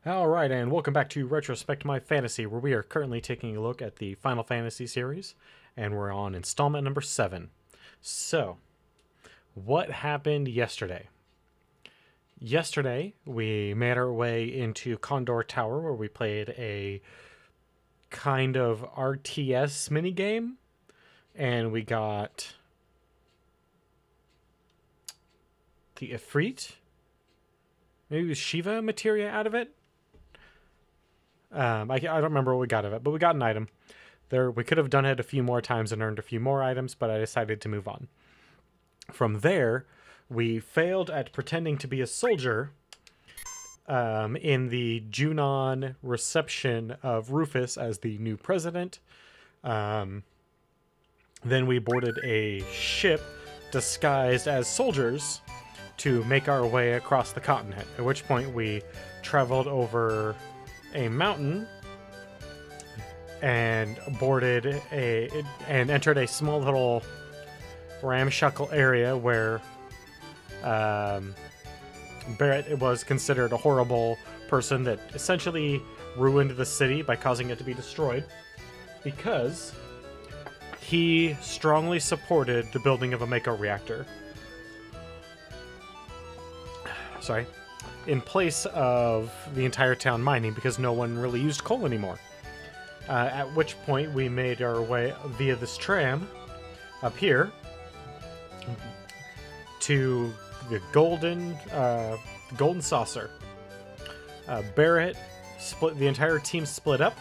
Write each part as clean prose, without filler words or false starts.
Alright, and welcome back to Retrospect My Fantasy, where we are currently taking a look at the Final Fantasy series, and we're on installment number 7. So, what happened yesterday? Yesterday, we made our way into Condor Tower, where we played a kind of RTS minigame, and we got the Ifrit, maybe it was Shiva materia out of it. I don't remember what we got of it, but we got an item. We could have done it a few more times and earned a few more items, but I decided to move on. From there, we failed at pretending to be a soldier in the Junon reception of Rufus as the new president. Then we boarded a ship disguised as soldiers to make our way across the continent, at which point we traveled over a mountain and entered a small little ramshackle area where Barrett was considered a horrible person that essentially ruined the city by causing it to be destroyed because he strongly supported the building of a Mako reactor. Sorry. In place of the entire town mining because no one really used coal anymore. At which point we made our way via this tram up here to the golden saucer. Barrett the entire team split up.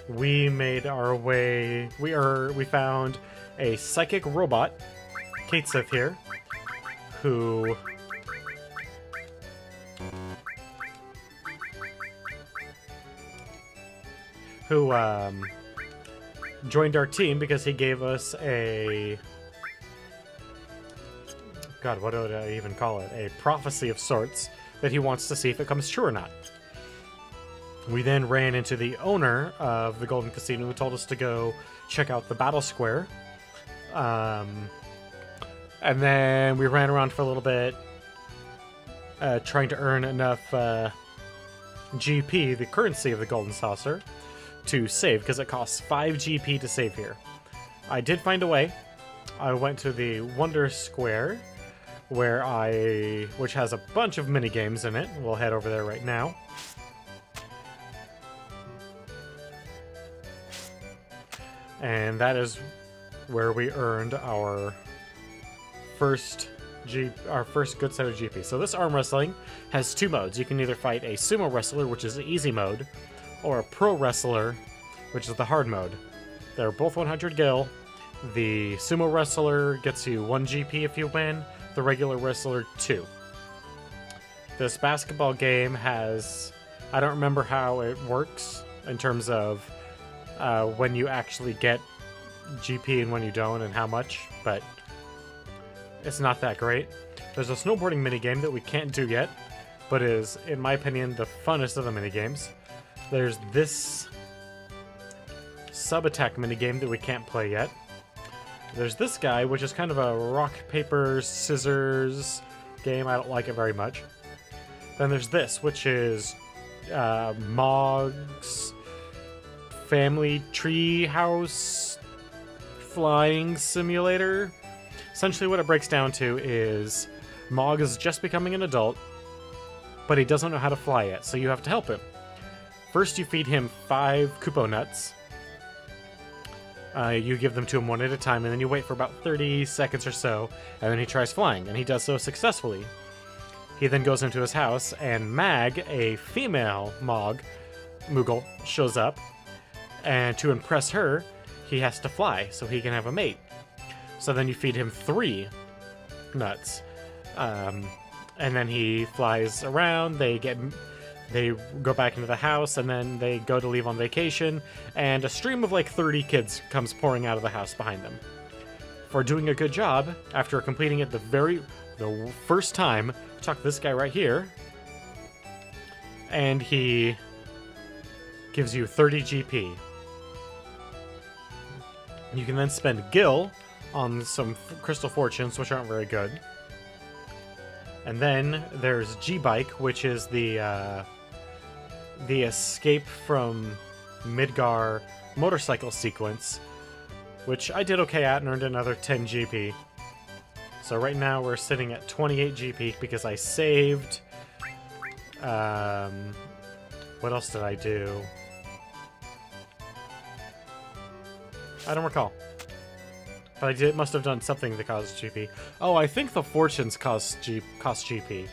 We made our way. We found a psychic robot, Kate Sith here, who joined our team because he gave us a... God, what would I even call it? A prophecy of sorts that he wants to see if it comes true or not. We then ran into the owner of the Golden Casino who told us to go check out the battle square. And then we ran around for a little bit trying to earn enough GP, the currency of the Golden Saucer, to save, because it costs 5 GP to save here. I did find a way. I went to the Wonder Square, which has a bunch of mini games in it. We'll head over there right now. And that is where we earned our first good set of GP. So this arm wrestling has 2 modes. You can either fight a sumo wrestler, which is the easy mode, or a pro wrestler, which is the hard mode. They're both 100 gil. The sumo wrestler gets you 1 GP if you win, the regular wrestler 2. This basketball game has... I don't remember how it works in terms of when you actually get GP and when you don't and how much, but it's not that great. There's a snowboarding minigame that we can't do yet, but is, in my opinion, the funnest of the minigames. There's this sub-attack minigame that we can't play yet. There's this guy, which is kind of a rock, paper, scissors game. I don't like it very much. Then there's this, which is Mog's Family Tree House Flying Simulator. Essentially what it breaks down to is Mog is just becoming an adult, but he doesn't know how to fly yet, so you have to help him. First, you feed him 5 Kupo nuts. You give them to him one at a time, and then you wait for about 30 seconds or so, and then he tries flying, and he does so successfully. He then goes into his house, and Mag, a female Moogle, shows up, and to impress her, he has to fly, so he can have a mate. So then you feed him 3 nuts, and then he flies around, they go back into the house, and then they go to leave on vacation, and a stream of like 30 kids comes pouring out of the house behind them. For doing a good job, after completing it the first time, chuck this guy right here, and he gives you 30 GP. You can then spend Gil on some Crystal Fortunes, which aren't very good. And then there's G-Bike, which is the escape from Midgar motorcycle sequence, which I did okay at and earned another 10 GP. So right now we're sitting at 28 GP because I saved. What else did I do? I don't recall. But I must have done something that caused GP. Oh, I think the fortunes cost GP.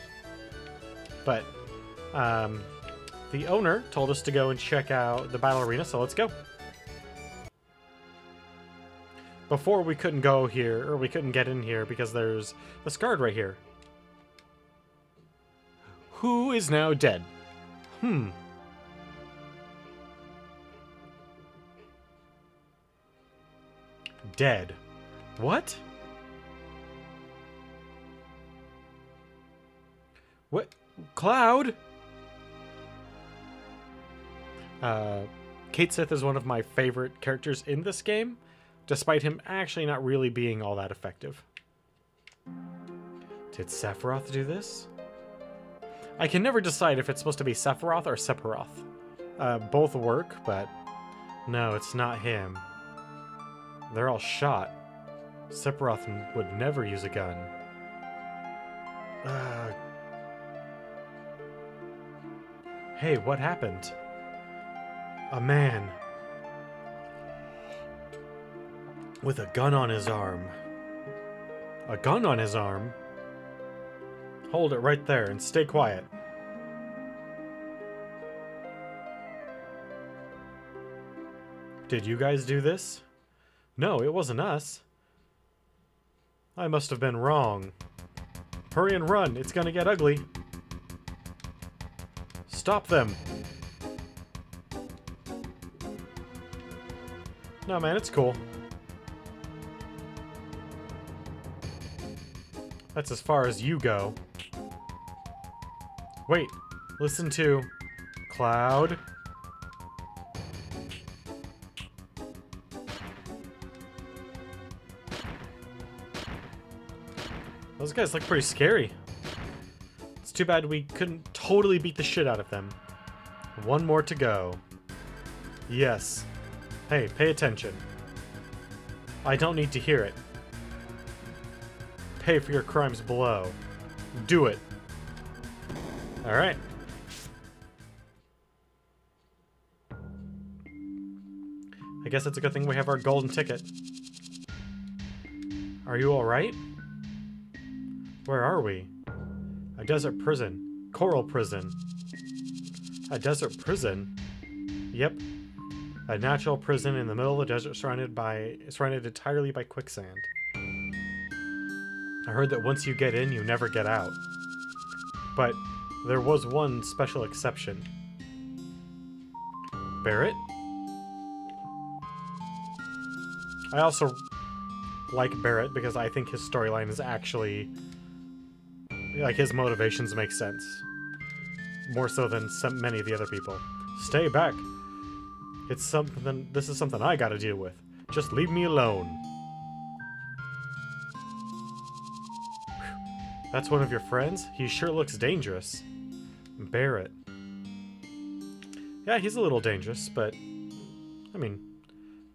But the owner told us to go and check out the battle arena, so let's go. Before we couldn't go here, or we couldn't get in here because there's this guard right here. Who is now dead? Dead. What? What? Cloud? Kate Sith is one of my favorite characters in this game, despite him actually not really being all that effective. Did Sephiroth do this? I can never decide if it's supposed to be Sephiroth or Sephiroth. Both work, but no, it's not him. They're all shot. Sephiroth would never use a gun. Hey, what happened? A man. With a gun on his arm. A gun on his arm? Hold it right there and stay quiet. Did you guys do this? No, it wasn't us. I must have been wrong. Hurry and run, it's gonna get ugly. Stop them. No, man, it's cool. That's as far as you go. Wait, listen to Cloud. Those guys look pretty scary. It's too bad we couldn't totally beat the shit out of them. One more to go. Yes. Hey, pay attention. I don't need to hear it. Pay for your crimes below. Do it. Alright. I guess it's a good thing we have our golden ticket. Are you alright? Where are we? A desert prison. Coral prison. A desert prison? Yep. A natural prison in the middle of the desert surrounded entirely by quicksand. I heard that once you get in, you never get out. But there was one special exception. Barrett? I also like Barrett because I think his storyline is actually... like, his motivations make sense. More so than many of the other people. Stay back. It's something... this is something I gotta deal with. Just leave me alone. Whew. That's one of your friends? He sure looks dangerous. Barrett. Yeah, he's a little dangerous, but... I mean,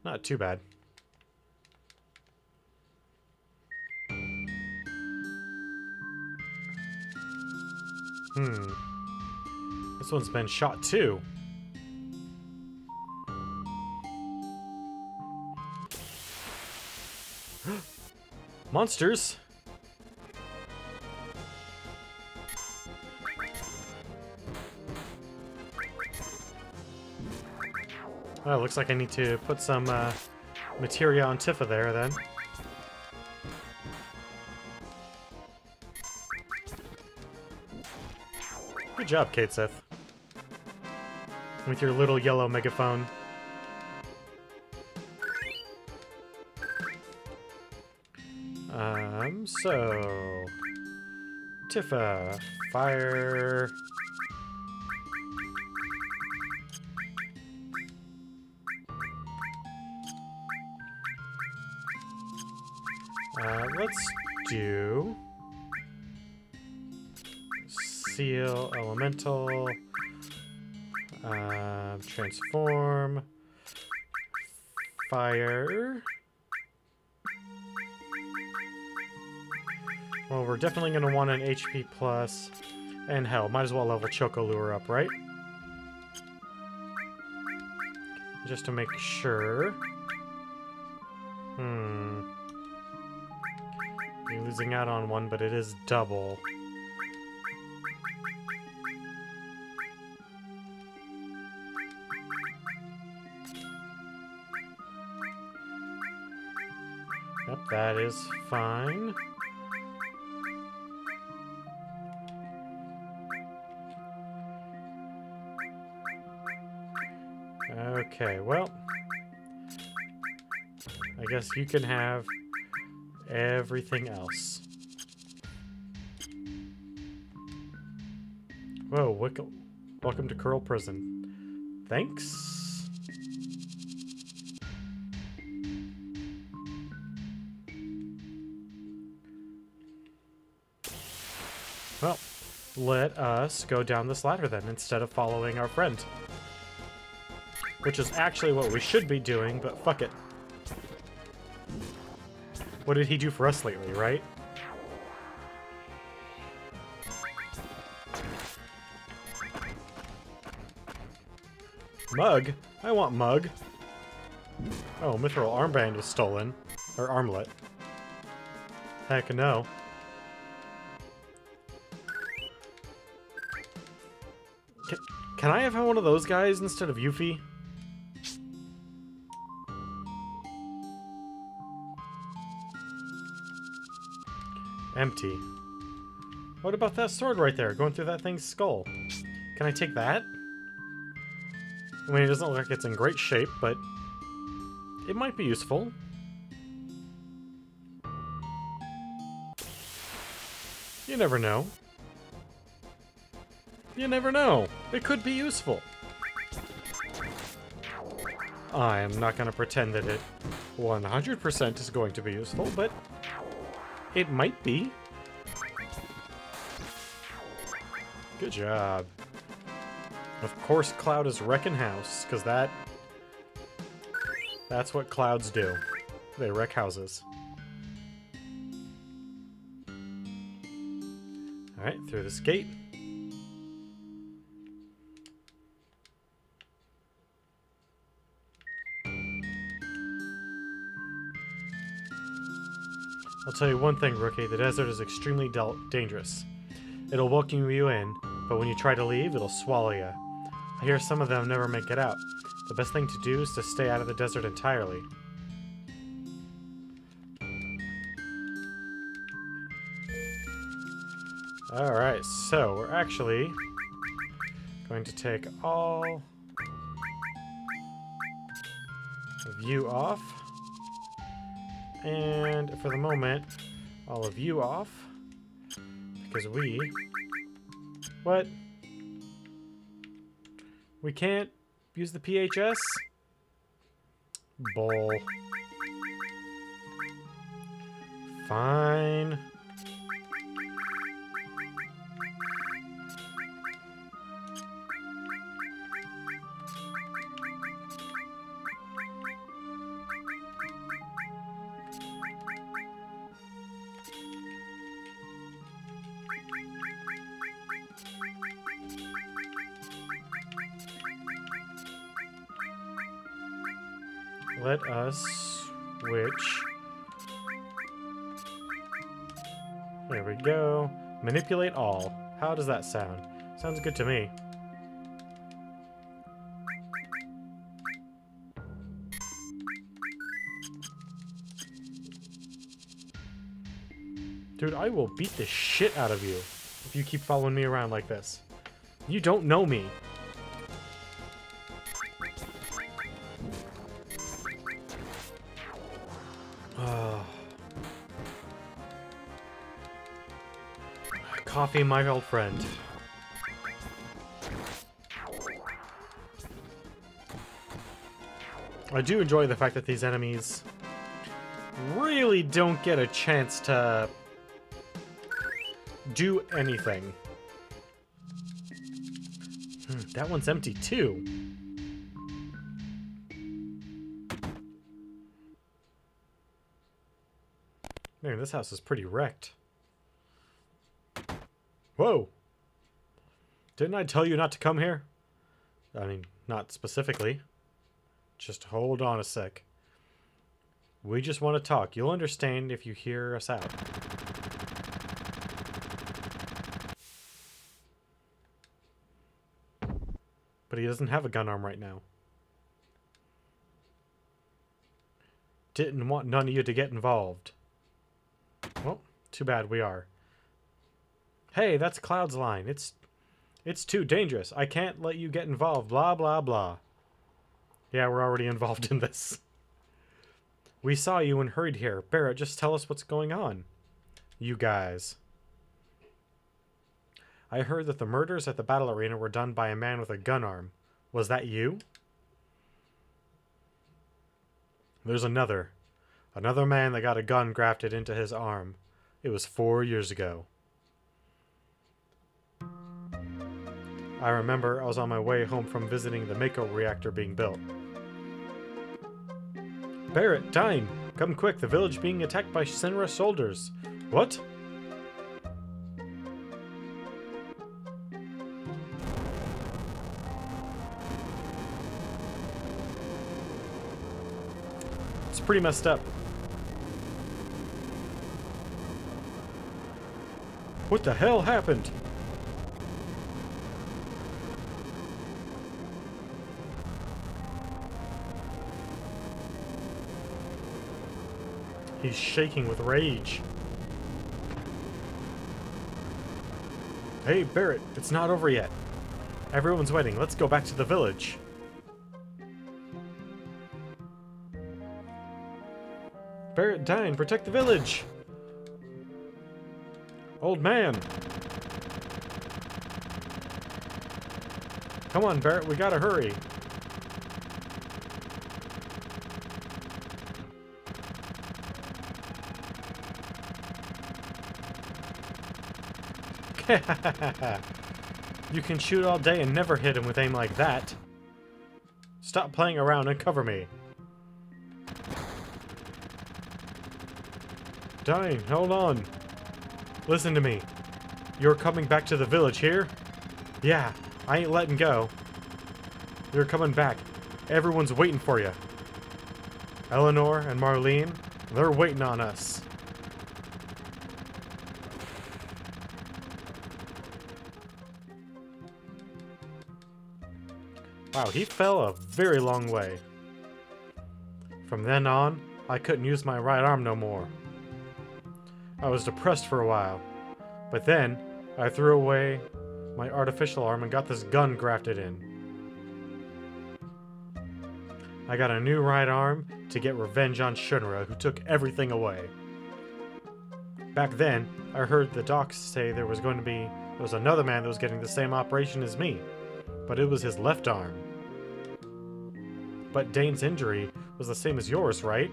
not too bad. This one's been shot too. Monsters! Well, looks like I need to put some materia on Tifa there then. Good job, Kate Sith. With your little yellow megaphone. So... Tifa, fire... let's do... Seal, Elemental, Transform, Fire. Well, we're definitely going to want an HP plus, and hell, might as well level Chocolure up, right? Just to make sure. You're losing out on one, but it is double. Yep, that is fine. Okay, well, I guess you can have everything else. Whoa, welcome to Curl Prison. Thanks. Well, let us go down this ladder then, instead of following our friend. Which is actually what we should be doing, but fuck it. What did he do for us lately, right? Mug? I want Mug. Oh, Mithril Armband was stolen. Or armlet. Heck no. Can I have one of those guys instead of Yuffie? Empty. What about that sword right there, going through that thing's skull? Can I take that? I mean, it doesn't look like it's in great shape, but it might be useful. You never know. You never know. It could be useful. I am not going to pretend that it 100% is going to be useful, but it might be. Good job. Of course, Cloud is wrecking house, because that's what clouds do. They wreck houses. Alright, through this gate. I'll tell you one thing, Rookie, the desert is extremely dangerous. It'll welcome you in, but when you try to leave, it'll swallow you. I hear some of them never make it out. The best thing to do is to stay out of the desert entirely. Alright, so we're actually going to take all of you off. And for the moment, all of you off. Because what? We can't use the PHS? Bull. Fine. Let us switch. There we go. Manipulate all. How does that sound? Sounds good to me. Dude, I will beat the shit out of you if you keep following me around like this. You don't know me. Coffee, my old friend. I do enjoy the fact that these enemies really don't get a chance to do anything. That one's empty too. Man, this house is pretty wrecked. Whoa! Didn't I tell you not to come here? I mean, not specifically. Just hold on a sec. We just want to talk. You'll understand if you hear us out. But he doesn't have a gun arm right now. Didn't want none of you to get involved. Well, too bad we are. Hey, that's Cloud's line. It's too dangerous. I can't let you get involved. Blah, blah, blah. Yeah, we're already involved in this. We saw you and hurried here. Barrett, just tell us what's going on. You guys. I heard that the murders at the battle arena were done by a man with a gun arm. Was that you? There's another man that got a gun grafted into his arm. It was 4 years ago. I remember I was on my way home from visiting the Mako reactor being built. Barrett, Dine, come quick, the village being attacked by Shinra soldiers. What? It's pretty messed up. What the hell happened? He's shaking with rage. Hey, Barrett, it's not over yet. Everyone's waiting. Let's go back to the village. Barrett, Dine, protect the village! Old man! Come on, Barrett, we gotta hurry. You can shoot all day and never hit him with aim like that. Stop playing around and cover me. Dine, hold on. Listen to me. You're coming back to the village here? Yeah, I ain't letting go. You're coming back. Everyone's waiting for you. Eleanor and Marlene, they're waiting on us. Wow, he fell a very long way. From then on, I couldn't use my right arm no more. I was depressed for a while, but then I threw away my artificial arm and got this gun grafted in. I got a new right arm to get revenge on Shinra, who took everything away. Back then, I heard the docs say there was another man that was getting the same operation as me, but it was his left arm. But Dane's injury was the same as yours, right?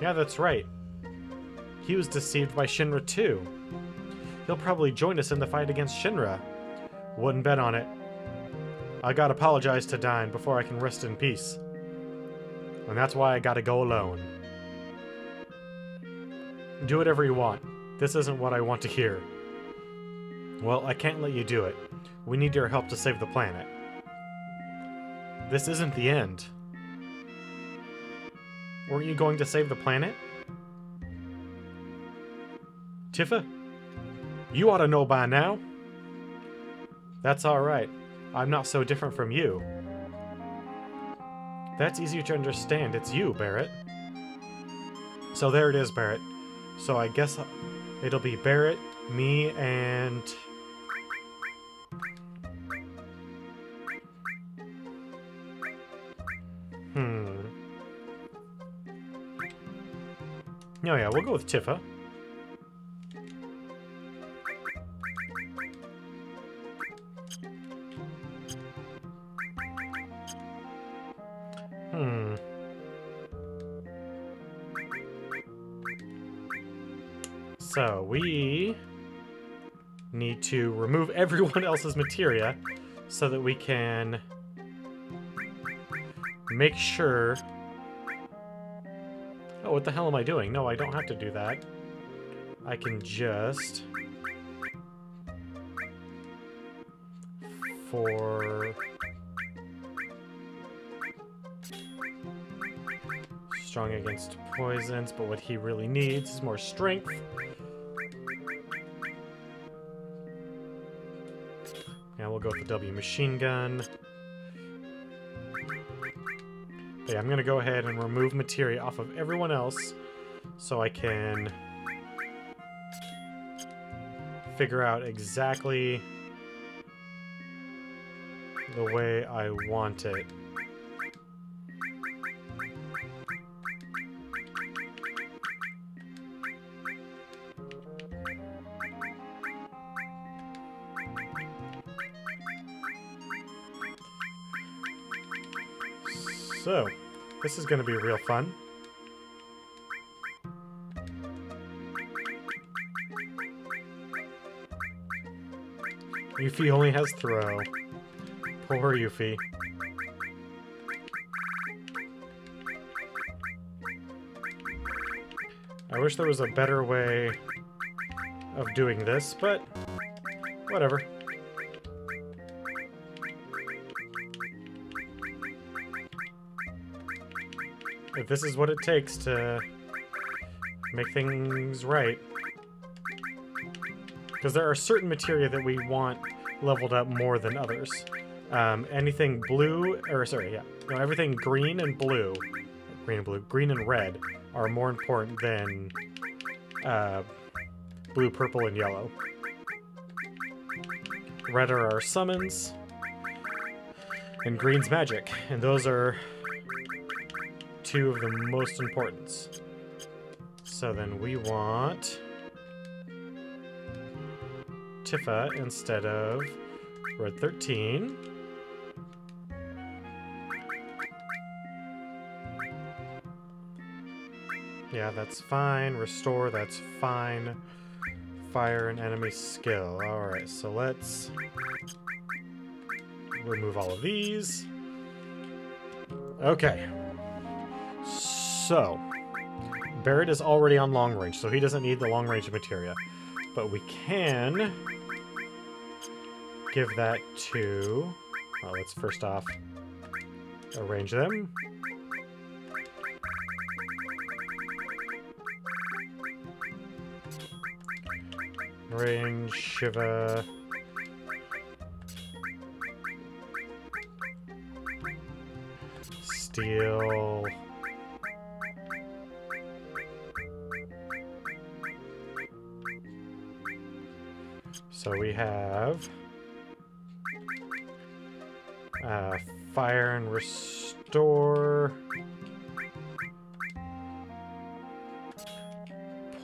Yeah, that's right. He was deceived by Shinra too. He'll probably join us in the fight against Shinra. Wouldn't bet on it. I gotta apologize to Dine before I can rest in peace. And that's why I gotta go alone. Do whatever you want. This isn't what I want to hear. Well, I can't let you do it. We need your help to save the planet. This isn't the end. Weren't you going to save the planet? Tifa? You ought to know by now. That's alright. I'm not so different from you. That's easier to understand. It's you, Barrett. So there it is, Barrett. So I guess it'll be Barrett, me, and... Oh yeah, we'll go with Tifa. So we need to remove everyone else's materia so that we can make sure... Oh, what the hell am I doing? No, I don't have to do that. I can just... For... Strong against poisons, but what he really needs is more strength. Yeah, we'll go with the W machine gun. But yeah, I'm gonna go ahead and remove materia off of everyone else so I can figure out exactly the way I want it. So, this is going to be real fun. Yuffie only has throw. Poor Yuffie. I wish there was a better way of doing this, but whatever. If this is what it takes to make things right. Because there are certain materia that we want leveled up more than others. Anything blue, or sorry, yeah. No, everything green and blue, green and red are more important than blue, purple, and yellow. Red are our summons, and green's magic, and those are two of the most important. So then we want Tifa instead of Red 13. Yeah, that's fine. Restore, that's fine. Fire an enemy skill. Alright, so let's remove all of these. Okay. So, Barrett is already on long range, so he doesn't need the long range materia. But we can give that to... Well, let's first off arrange them. Range, Shiva. Steel. So we have Fire and Restore,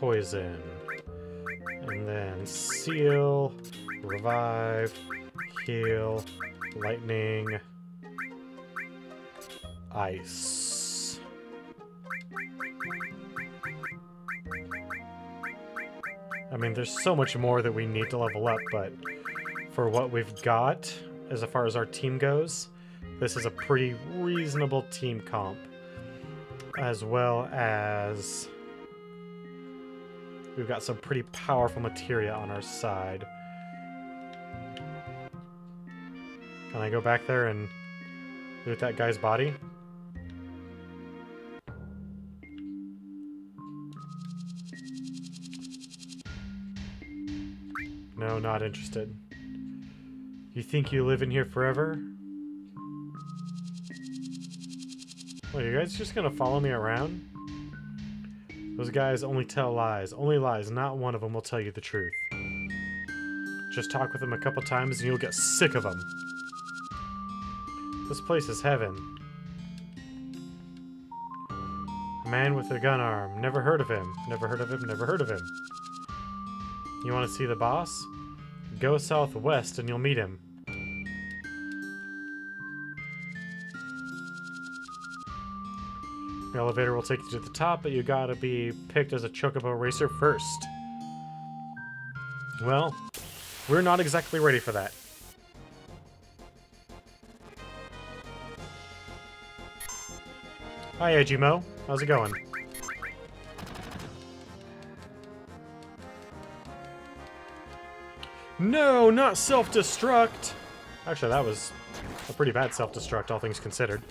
Poison, and then Seal, Revive, Heal, Lightning, Ice. I mean, there's so much more that we need to level up, but for what we've got, as far as our team goes, this is a pretty reasonable team comp. As well as we've got some pretty powerful materia on our side. Can I go back there and loot that guy's body? No, not interested. You think you live in here forever? Well, you guys just gonna follow me around? Those guys only tell lies. Only lies. Not one of them will tell you the truth. Just talk with them a couple times and you'll get sick of them. This place is heaven. A man with a gun arm. Never heard of him. Never heard of him. Never heard of him. You want to see the boss? Go southwest and you'll meet him. The elevator will take you to the top, but you gotta be picked as a chocobo racer first. Well, We're not exactly ready for that. Hi, Ejimo. How's it going? No, not self-destruct! Actually, that was a pretty bad self-destruct, all things considered.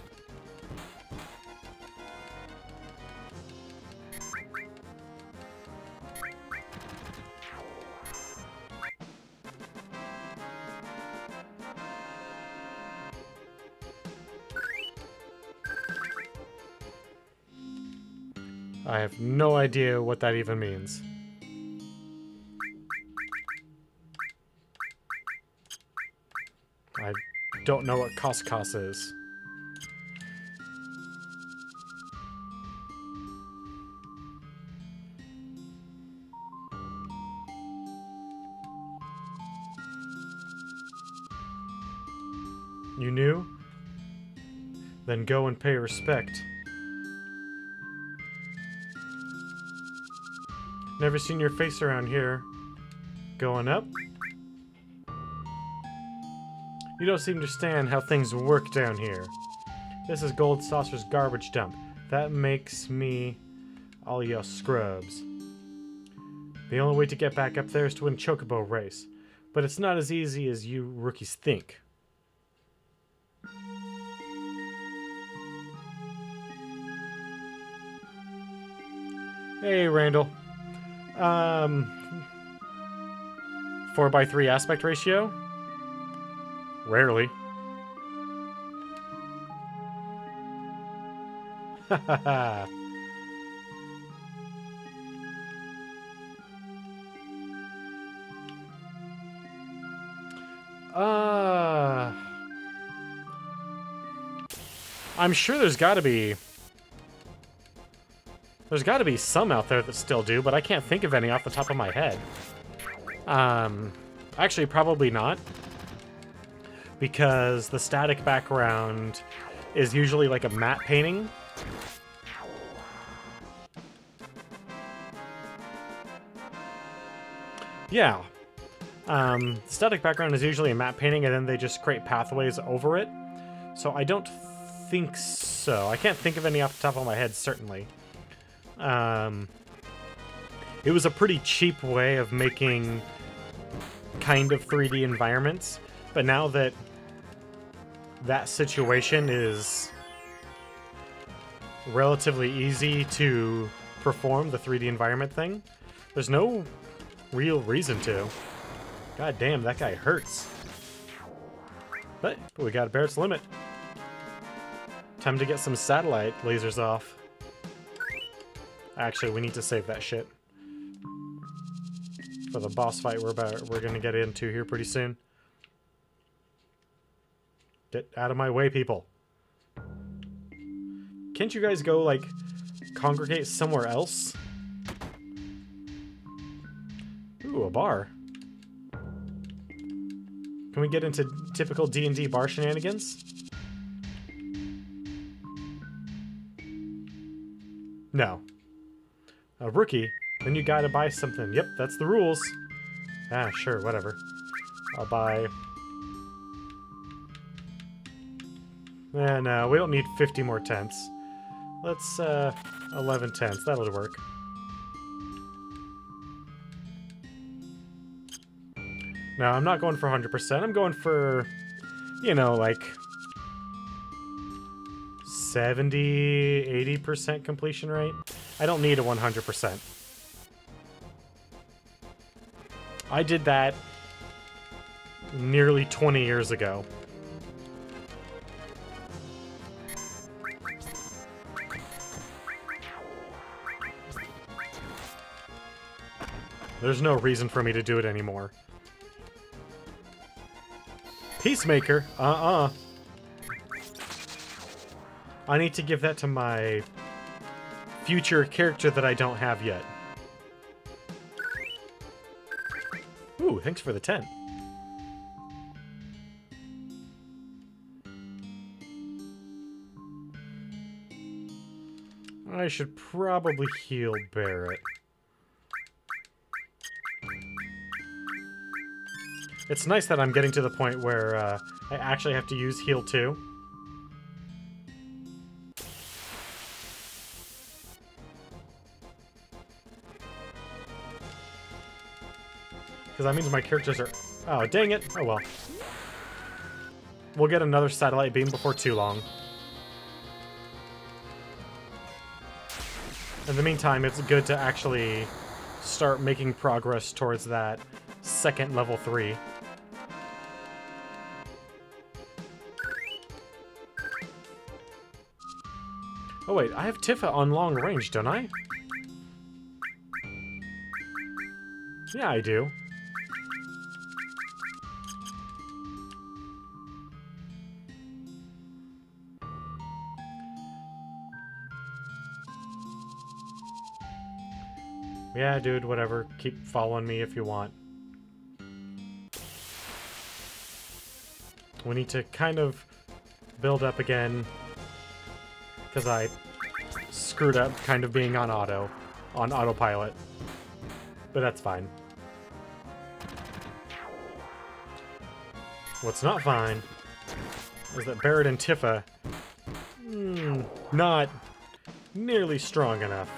I have no idea what that even means. I don't know what Kos is. You knew? Then go and pay respect. Never seen your face around here. Going up? You don't seem to understand how things work down here. This is Gold Saucer's garbage dump. That makes me all your scrubs. The only way to get back up there is to win Chocobo race. But it's not as easy as you rookies think. Hey, Randall. 4:3 aspect ratio? Rarely. Hahaha. I'm sure there's gotta be some out there that still do, but I can't think of any off the top of my head. Actually, probably not. Because the static background is usually like a matte painting. Yeah. Static background is usually a matte painting, and then they just create pathways over it. So I don't think so. I can't think of any off the top of my head, certainly. It was a pretty cheap way of making kind of 3D environments, but now that that situation is relatively easy to perform, the 3D environment thing, there's no real reason to. God damn, that guy hurts. But we got Barrett's Limit. Time to get some satellite lasers off. Actually, we need to save that shit for the boss fight we're gonna get into here pretty soon. Get out of my way, people. Can't you guys go, like, congregate somewhere else? Ooh, a bar. Can we get into typical D&D bar shenanigans? No. A rookie? Then you gotta buy something. Yep, that's the rules. Ah, sure, whatever. I'll buy... no, we don't need 50 more tents. Let's, 11 tents. That'll work. No, I'm not going for 100%. I'm going for, you know, like... 70, 80% completion rate. I don't need a 100%. I did that nearly 20 years ago. There's no reason for me to do it anymore. Peacemaker? I need to give that to my future character that I don't have yet. Ooh, thanks for the tent. I should probably heal Barrett. It's nice that I'm getting to the point where I actually have to use heal 2. Because that means my characters are... Oh, dang it. Oh, well. We'll get another satellite beam before too long. In the meantime, it's good to actually start making progress towards that second level 3. Oh wait, I have Tifa on long range, don't I? Yeah, I do. Yeah, dude, whatever. Keep following me if you want. We need to kind of build up again, because I screwed up kind of being on autopilot. But that's fine. What's not fine is that Barret and Tifa, not nearly strong enough.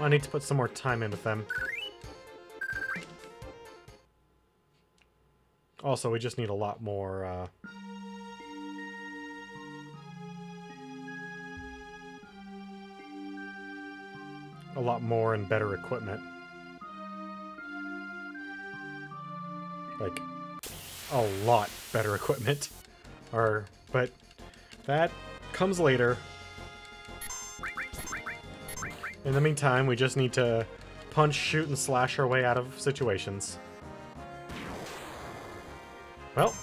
I need to put some more time in with them. Also, we just need a lot more, and better equipment. Like, a lot better equipment. But that comes later. In the meantime, we just need to punch, shoot, and slash our way out of situations. Well,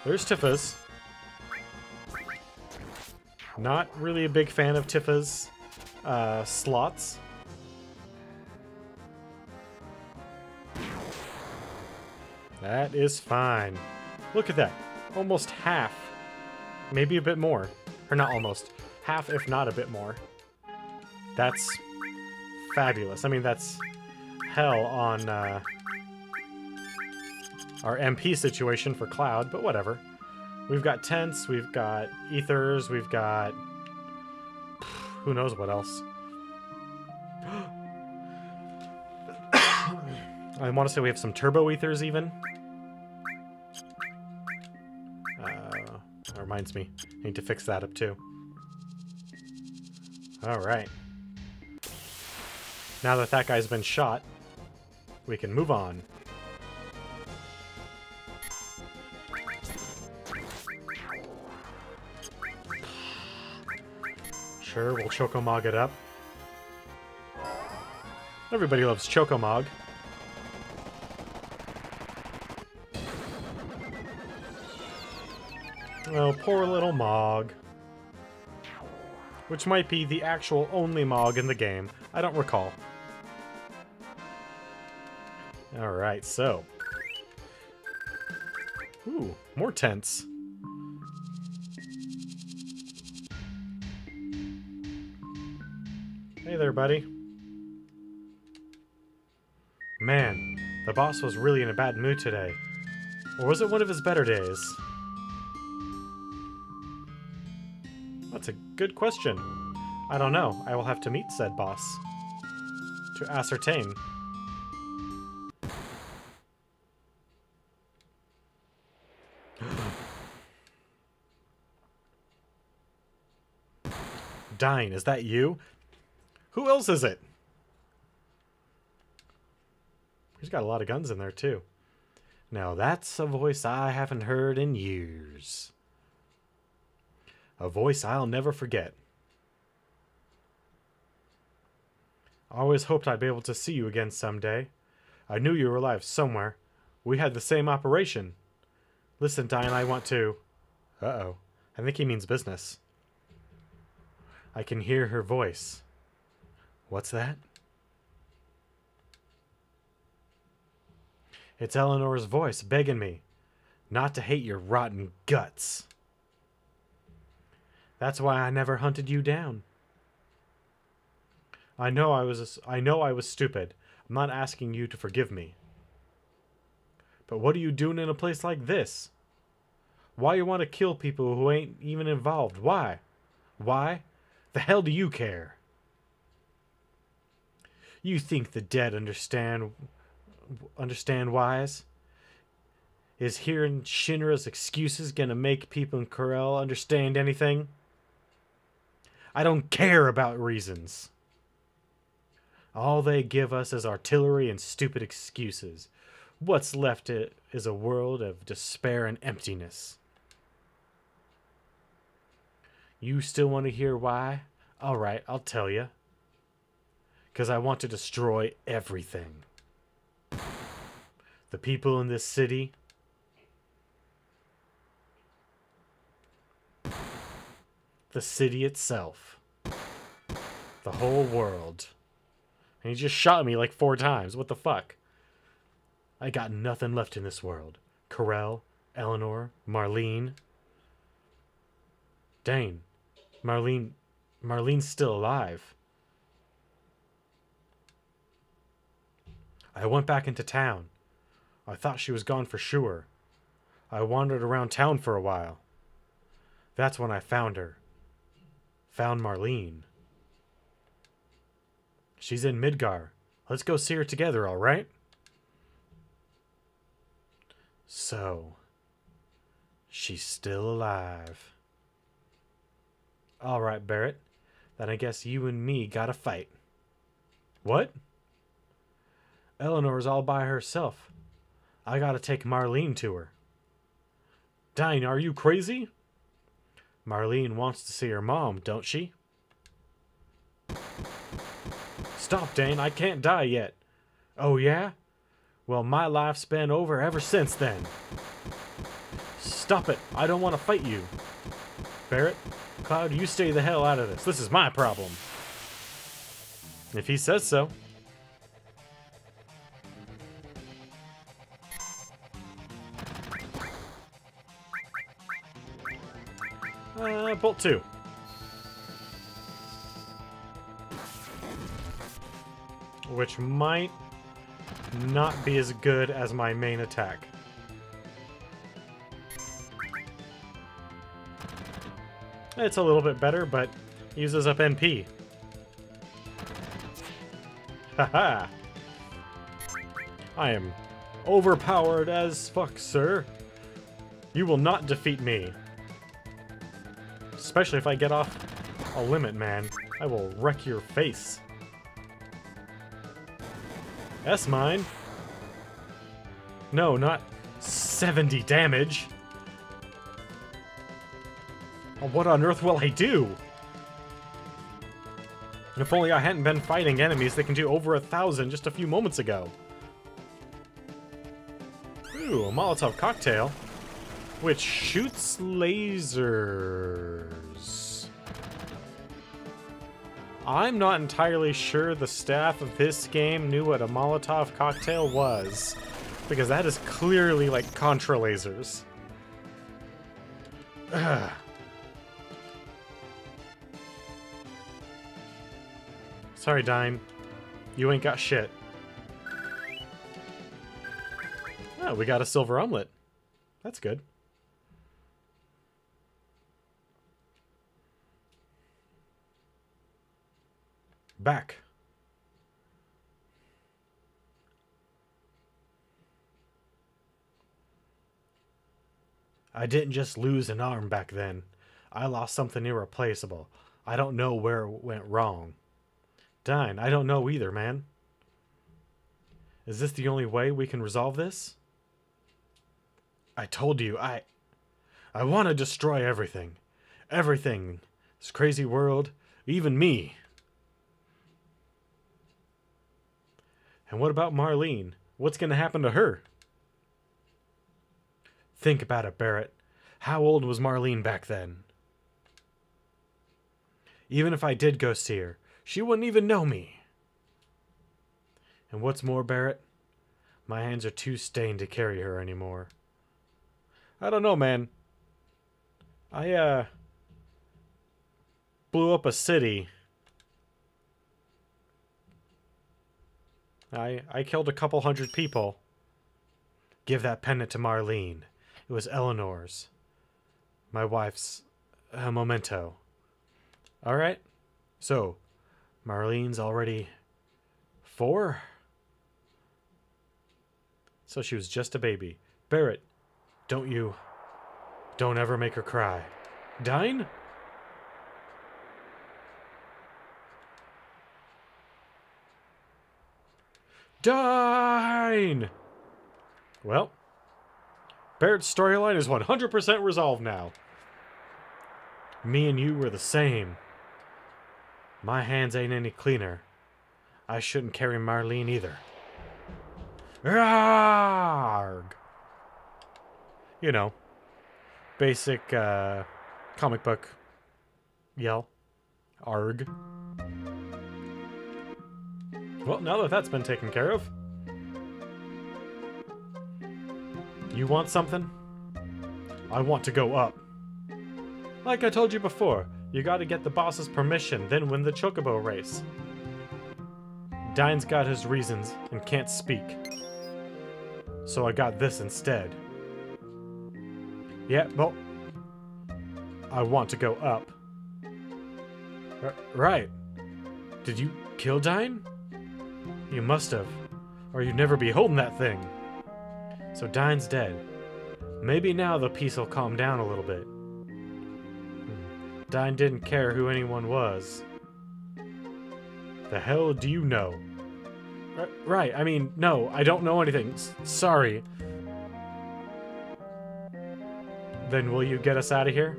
there's Tifa's. Not really a big fan of Tifa's slots. That is fine. Look at that. Almost half. Maybe a bit more. Or not almost. Half, if not a bit more. That's fabulous. I mean, that's hell on our MP situation for Cloud, but whatever. We've got Tents, we've got Ethers, we've got... who knows what else. I want to say we have some Turbo Ethers, even. That reminds me. I need to fix that up, too. Alright. Now that that guy's been shot, we can move on. Sure, we'll Chocomog it up. Everybody loves Chocomog. Oh, poor little Mog. Which might be the actual only Mog in the game. I don't recall. Alright, so. Ooh, more tents. Hey there, buddy. Man, the boss was really in a bad mood today. Or was it one of his better days? That's a good question. I don't know. I will have to meet said boss to ascertain. Dine, is that you? Who else is it? He's got a lot of guns in there, too. Now, that's a voice I haven't heard in years. A voice I'll never forget. I always hoped I'd be able to see you again someday. I knew you were alive somewhere. We had the same operation. Listen, Dine, I want to... Uh-oh. I think he means business. I can hear her voice. What's that? It's Eleanor's voice begging me not to hate your rotten guts. That's why I never hunted you down. I know I was stupid. I'm not asking you to forgive me. But what are you doing in a place like this? Why you want to kill people who ain't even involved? Why? Why? The hell do you care? You think the dead understand whys? Is hearing Shinra's excuses gonna make people in Corel understand anything? I don't care about reasons. All they give us is artillery and stupid excuses. What's left is a world of despair and emptiness. You still want to hear why? Alright, I'll tell you. Because I want to destroy everything. The people in this city. The city itself. The whole world. And he just shot me like 4 times. What the fuck? I got nothing left in this world. Corel, Eleanor, Marlene. Dane. Marlene's still alive. I went back into town. I thought she was gone for sure. I wandered around town for a while. That's when I found her. Found Marlene. She's in Midgar. Let's go see her together, alright? So, she's still alive. Alright, Barrett. Then I guess you and me gotta fight. What? Eleanor's all by herself. I gotta take Marlene to her. Dine, are you crazy? Marlene wants to see her mom, don't she? Stop, Dane. I can't die yet. Oh, yeah? Well, my life's been over ever since then. Stop it. I don't want to fight you. Barrett, Cloud, you stay the hell out of this. This is my problem. If he says so. Bolt 2. Which might not be as good as my main attack. It's a little bit better, but uses up NP. Haha! I am overpowered as fuck, sir. You will not defeat me. Especially if I get off a limit, man. I will wreck your face. That's mine. No, not 70 damage. What on earth will I do? If only I hadn't been fighting enemies that can do over 1,000 just a few moments ago. Ooh, a Molotov cocktail. Which shoots lasers. I'm not entirely sure the staff of this game knew what a Molotov cocktail was. Because that is clearly like Contra lasers. Ugh. Sorry, Dime. You ain't got shit. Oh, we got a silver omelet. That's good. Back. I didn't just lose an arm back then. I lost something irreplaceable. I don't know where it went wrong. Dine, I don't know either, man. Is this the only way we can resolve this? I told you, I want to destroy everything. Everything. This crazy world. Even me. And what about Marlene? What's going to happen to her? Think about it, Barrett. How old was Marlene back then? Even if I did go see her, she wouldn't even know me. And what's more, Barrett? My hands are too stained to carry her anymore. I don't know, man. I, blew up a city. I killed a couple hundred people. Give that pendant to Marlene. It was Eleanor's. My wife's memento. Alright. So, Marlene's already 4? So she was just a baby. Barrett, don't ever make her cry. Dine? Dine! Well, Barrett's storyline is 100% resolved now. Me and you were the same. My hands ain't any cleaner. I shouldn't carry Marlene either. Arrgh! You know, basic comic book yell. Arg. Well, now that that's been taken care of. You want something? I want to go up. Like I told you before, you gotta get the boss's permission, then win the chocobo race. Dine's got his reasons and can't speak. So I got this instead. Yeah, well, I want to go up. Right. Did you kill Dine? You must have, or you'd never be holding that thing. So Dine's dead. Maybe now the peace will calm down a little bit. Dine didn't care who anyone was. The hell do you know? Right, I mean, no, I don't know anything. Sorry. Then will you get us out of here?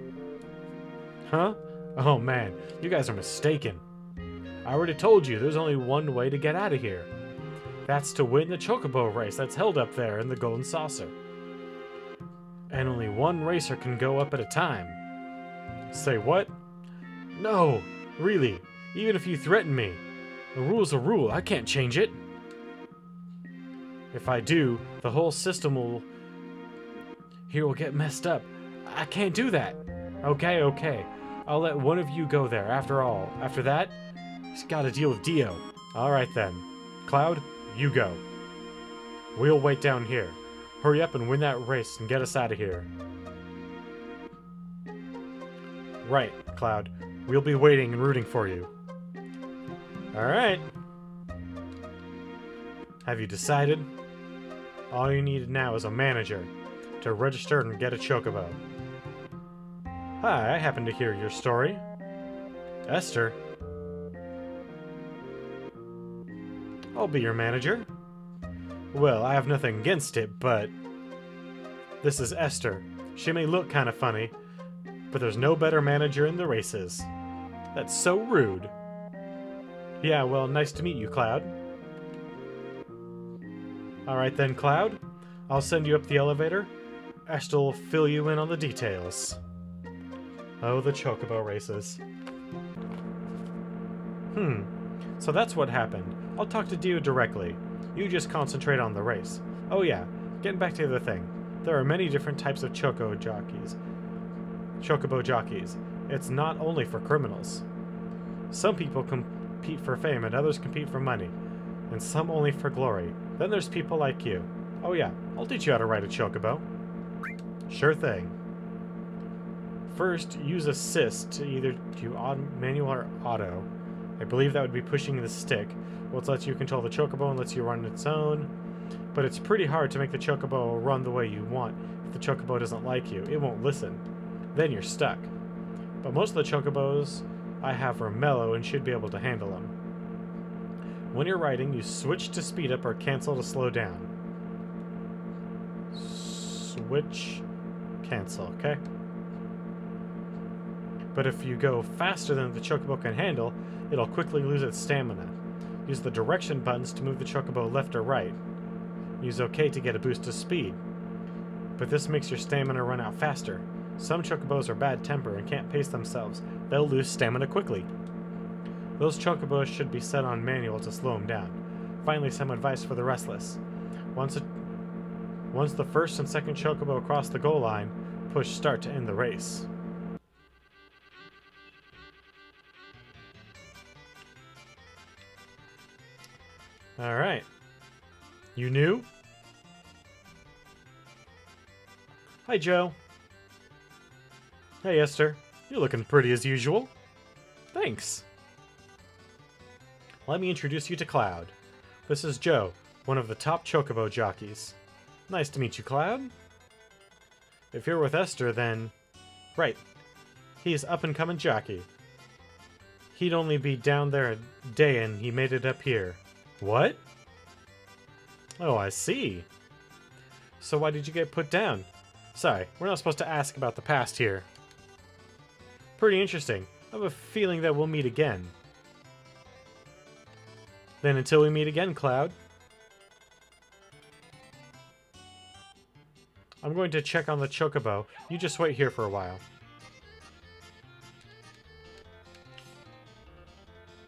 Huh? Oh man, you guys are mistaken. I already told you there's only one way to get out of here. That's to win the chocobo race that's held up there in the Golden Saucer. And only one racer can go up at a time. Say what? No, really, even if you threaten me. The rule's a rule, I can't change it. If I do, the whole system will get messed up. I can't do that. Okay. I'll let one of you go there, after all. After that, he's gotta deal with Dio. Alright then. Cloud, you go. We'll wait down here. Hurry up and win that race and get us out of here. Right, Cloud. We'll be waiting and rooting for you. Alright. Have you decided? All you need now is a manager to register and get a chocobo. Hi, I happen to hear your story. Esther? I'll be your manager. Well, I have nothing against it, but... This is Esther. She may look kind of funny, but there's no better manager in the races. That's so rude. Yeah, well, nice to meet you, Cloud. Alright then, Cloud. I'll send you up the elevator. Esther will fill you in on the details. Oh, the chocobo races. So that's what happened. I'll talk to Dio directly. You just concentrate on the race. Oh yeah, getting back to the other thing. There are many different types of chocobo jockeys. It's not only for criminals. Some people compete for fame and others compete for money. And some only for glory. Then there's people like you. Oh yeah, I'll teach you how to ride a chocobo. Sure thing. First, use assist to either do manual or auto. I believe that would be pushing the stick, which lets you control the chocobo and lets you run its own. But it's pretty hard to make the chocobo run the way you want. If the chocobo doesn't like you, it won't listen. Then you're stuck. But most of the chocobos I have are mellow and should be able to handle them. When you're riding, you switch to speed up or cancel to slow down. Switch, cancel, okay? But if you go faster than the chocobo can handle, it'll quickly lose its stamina. Use the direction buttons to move the chocobo left or right. Use OK to get a boost of speed. But this makes your stamina run out faster. Some chocobos are bad temper and can't pace themselves. They'll lose stamina quickly. Those chocobos should be set on manual to slow them down. Finally, some advice for the restless. Once the first and second chocobo cross the goal line, push start to end the race. Alright. You new? Hi, Joe. Hey, Esther. You're looking pretty as usual. Thanks. Let me introduce you to Cloud. This is Joe, one of the top chocobo jockeys. Nice to meet you, Cloud. If you're with Esther, then... Right. He's up-and-coming jockey. He'd only be down there a day and he made it up here. What? Oh, I see. So why did you get put down? Sorry, we're not supposed to ask about the past here. Pretty interesting. I have a feeling that we'll meet again. Then until we meet again, Cloud. I'm going to check on the chocobo. You just wait here for a while.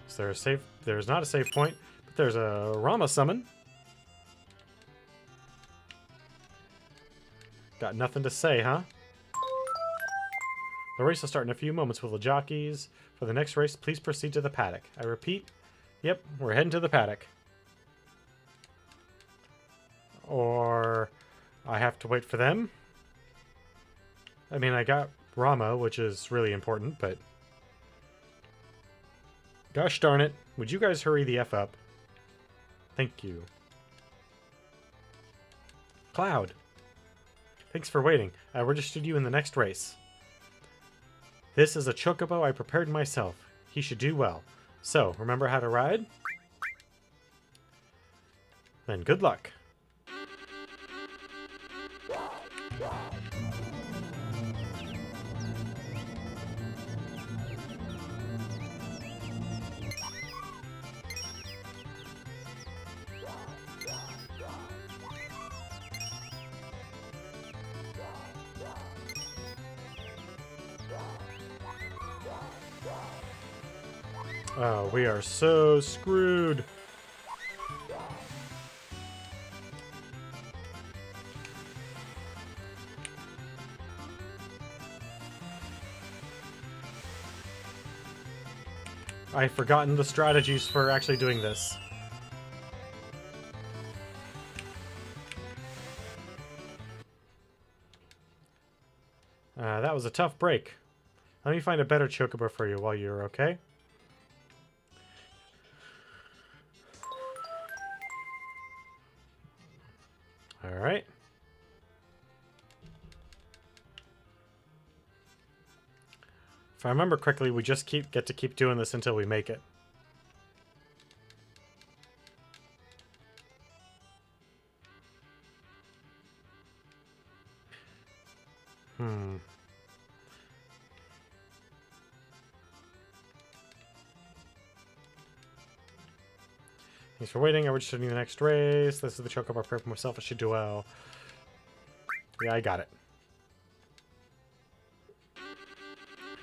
Is there a save? There's not a save point, but there's a Rama summon. Got nothing to say, huh? The race will start in a few moments with the jockeys. For the next race, please proceed to the paddock. I repeat, yep, we're heading to the paddock. Or I have to wait for them. I mean, I got Rama, which is really important, but... Gosh darn it. Would you guys hurry the F up? Thank you. Cloud. Thanks for waiting. I registered you in the next race. This is a chocobo I prepared myself. He should do well. So, remember how to ride? Then good luck. Oh, we are so screwed. I've forgotten the strategies for actually doing this. That was a tough break. Let me find a better chocobo for you while you're okay. Alright. If I remember correctly, we just get to keep doing this until we make it. Thanks for waiting. I registered in the next race. This is the chocobo I prepared for myself. I should do well. Yeah, I got it.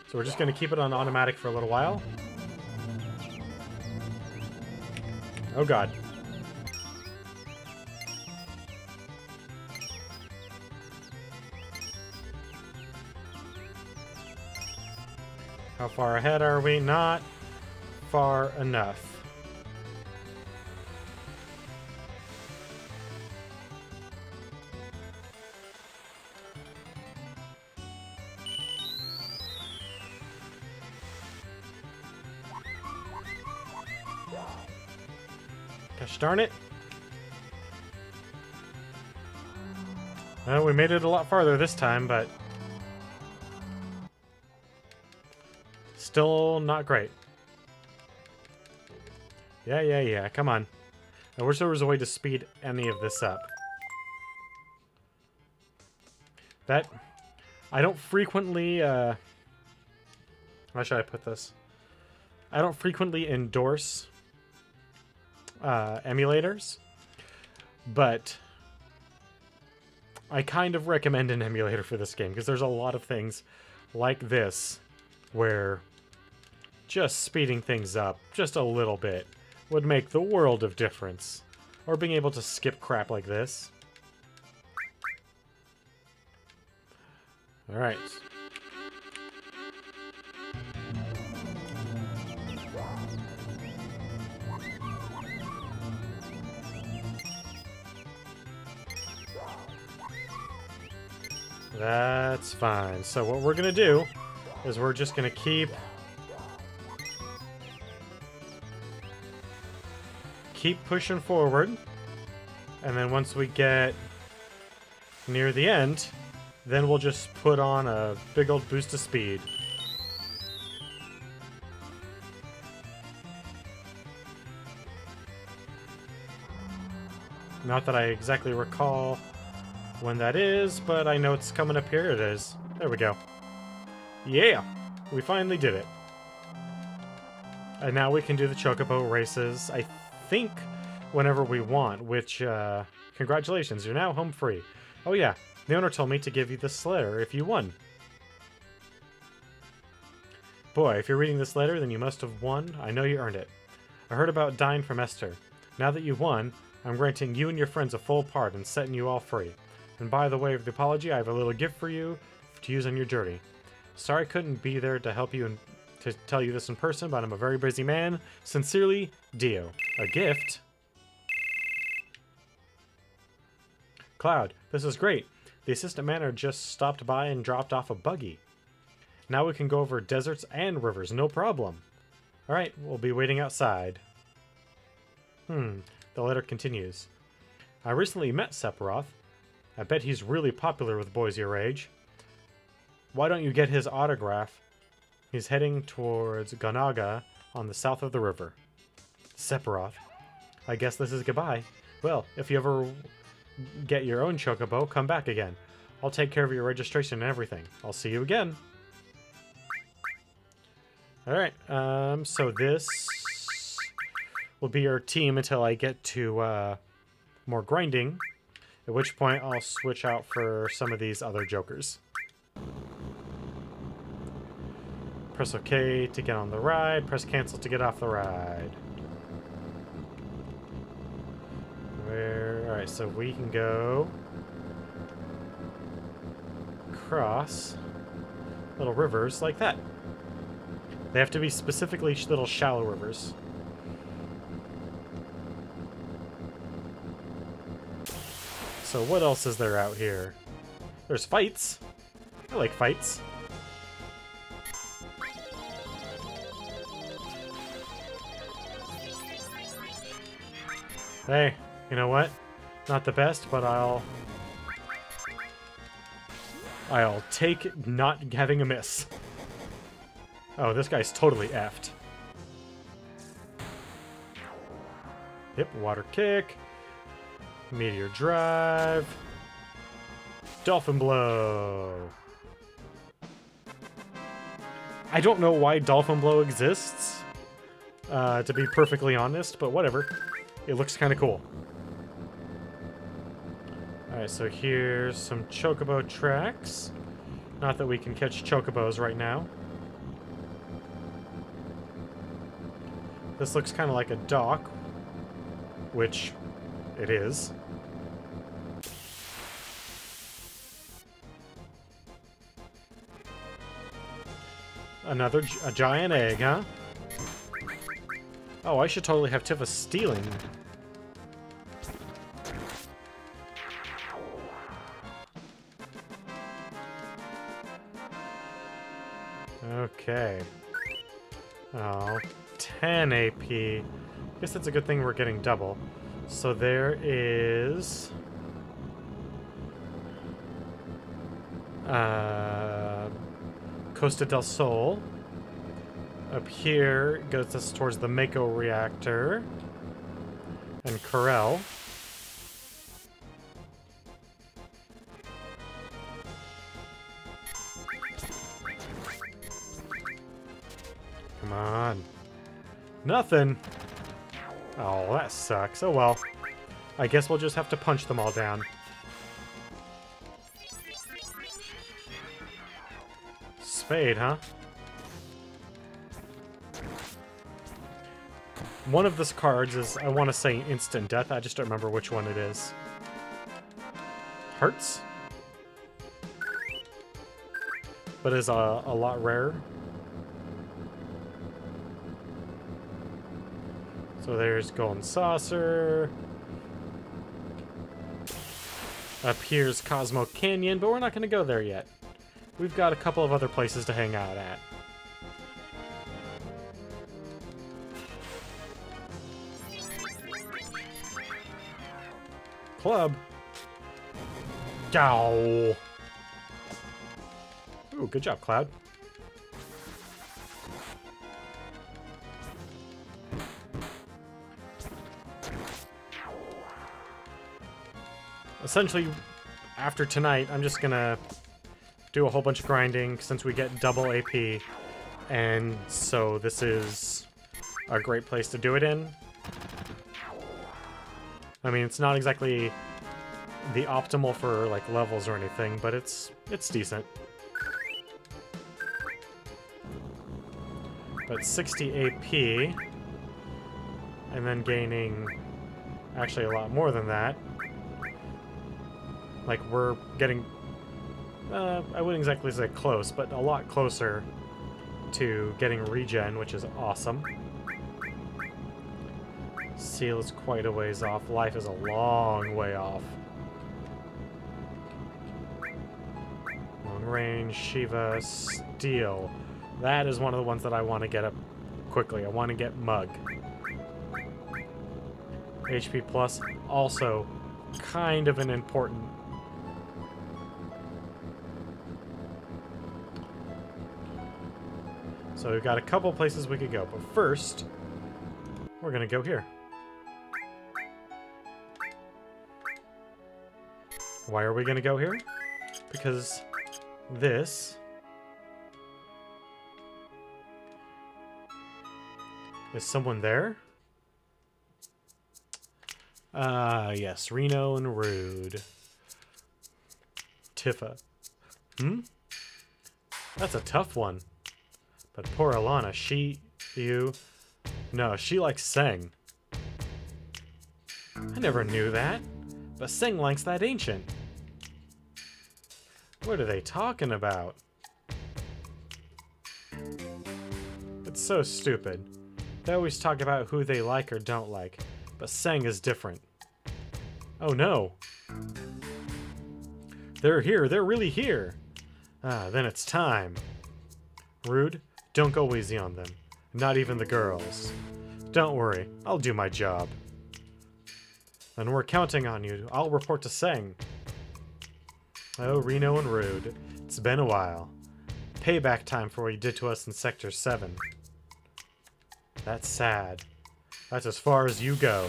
So we're just going to keep it on automatic for a little while. Oh god. How far ahead are we? Not far enough. Gosh darn it. Well, we made it a lot farther this time, but still not great. Yeah, come on. I wish there was a way to speed any of this up. That... I don't frequently, how should I put this? I don't frequently endorse emulators, but I kind of recommend an emulator for this game because there's a lot of things like this where just speeding things up just a little bit would make the world of difference. Or being able to skip crap like this. Alright. That's fine. So what we're gonna do is we're just gonna keep pushing forward, and then once we get near the end, then we'll just put on a big old boost of speed. Not that I exactly recall when that is, but I know it's coming up here. It is. There we go. Yeah! We finally did it. And now we can do the Chocobo races, I think, whenever we want, which, congratulations, you're now home free. Oh yeah, the owner told me to give you this letter if you won. Boy, if you're reading this letter, then you must have won. I know you earned it. I heard about dying from Esther. Now that you won, I'm granting you and your friends a full pardon and setting you all free. And by the way of the apology, I have a little gift for you to use on your journey. Sorry I couldn't be there to help you and to tell you this in person, but I'm a very busy man. Sincerely, Dio. A gift? Cloud, this is great. The assistant manager just stopped by and dropped off a buggy. Now we can go over deserts and rivers, no problem. Alright, we'll be waiting outside. The letter continues. I recently met Sephiroth. I bet he's really popular with boys your age. Why don't you get his autograph? He's heading towards Ganaga on the south of the river. Sephiroth. I guess this is goodbye. Well, if you ever get your own Chocobo, come back again. I'll take care of your registration and everything. I'll see you again. Alright, so this will be our team until I get to more grinding, at which point I'll switch out for some of these other jokers. Press OK to get on the ride, press cancel to get off the ride. Alright, so we can go across little rivers like that. They have to be specifically little shallow rivers. So what else is there out here? There's fights. I like fights. Hey, you know what? Not the best, but I'll take not having a miss. Oh, this guy's totally effed. Yep, water kick. Meteor drive. Dolphin blow. I don't know why Dolphin blow exists, to be perfectly honest, but whatever. It looks kind of cool. Alright, so here's some Chocobo tracks. Not that we can catch Chocobos right now. This looks kind of like a dock, which it is. A giant egg, huh? Oh, I should totally have Tifa stealing. Okay. Oh, 10 AP. Guess that's a good thing we're getting double. So there is... Costa del Sol. Up here goes us towards the Mako reactor. And Corel. Come on. Nothing. Oh, that sucks. Oh well. I guess we'll just have to punch them all down. Spade, huh? One of these cards is, I want to say instant death. I just don't remember which one it is. Hearts? But is a lot rarer. So there's Golden Saucer. Up here's Cosmo Canyon, but we're not going to go there yet. We've got a couple of other places to hang out at. Club. Ow. Ooh, good job, Cloud. Essentially, after tonight, I'm just gonna do a whole bunch of grinding since we get double AP, and so this is a great place to do it in. I mean, it's not exactly the optimal for like levels or anything, but it's decent. But 60 AP, and then gaining actually a lot more than that. Like, we're getting, I wouldn't exactly say close, but a lot closer to getting regen, which is awesome. Seal is quite a ways off. Life is a long way off. Long range, Shiva, Steel. That is one of the ones that I want to get up quickly. I want to get Mug. HP Plus, also kind of an important. So we've got a couple places we could go, but first, we're gonna go here. Why are we gonna go here? Because this is someone there? Yes, Reno and Rude. Tifa. That's a tough one. But poor Alana, no, she likes Seng. I never knew that, but Seng likes that ancient. What are they talking about? It's so stupid. They always talk about who they like or don't like, but Seng is different. Oh no! They're here, they're really here! Ah, then it's time. Rude, don't go easy on them. Not even the girls. Don't worry, I'll do my job. And we're counting on you. I'll report to Seng. Oh, Reno and Rude. It's been a while. Payback time for what you did to us in Sector 7. That's sad. That's as far as you go.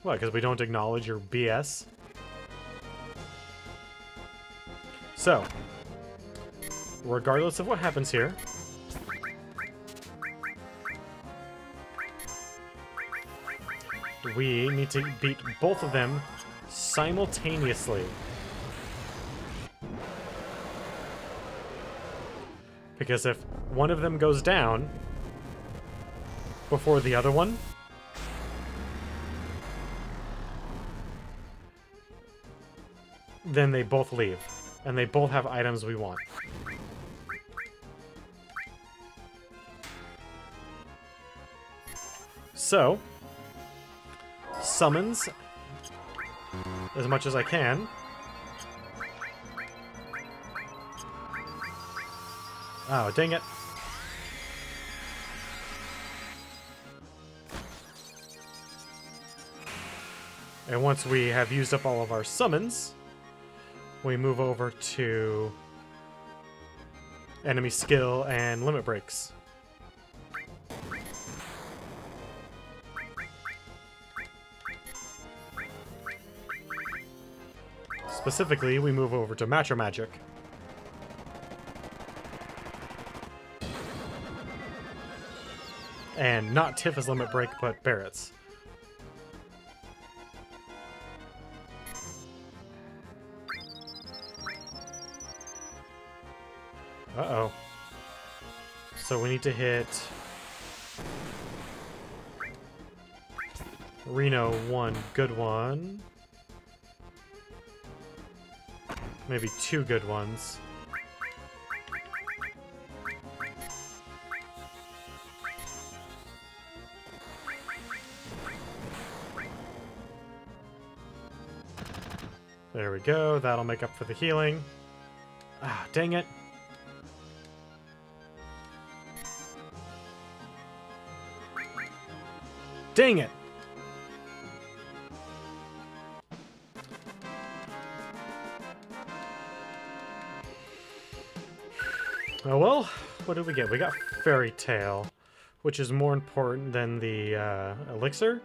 What, because we don't acknowledge your BS? So, regardless of what happens here, we need to beat both of them simultaneously. Because if one of them goes down before the other one, then they both leave. And they both have items we want. So, summons as much as I can. Oh, dang it. And once we have used up all of our summons, we move over to enemy skill and limit breaks. Specifically, we move over to Macho Magic. And not Tifa's limit break, but Barrett's. Uh-oh. So we need to hit Reno one good one. Maybe two good ones. There we go. That'll make up for the healing. Ah, dang it. Dang it! Oh well, what did we get? We got Fairy Tale, which is more important than the elixir.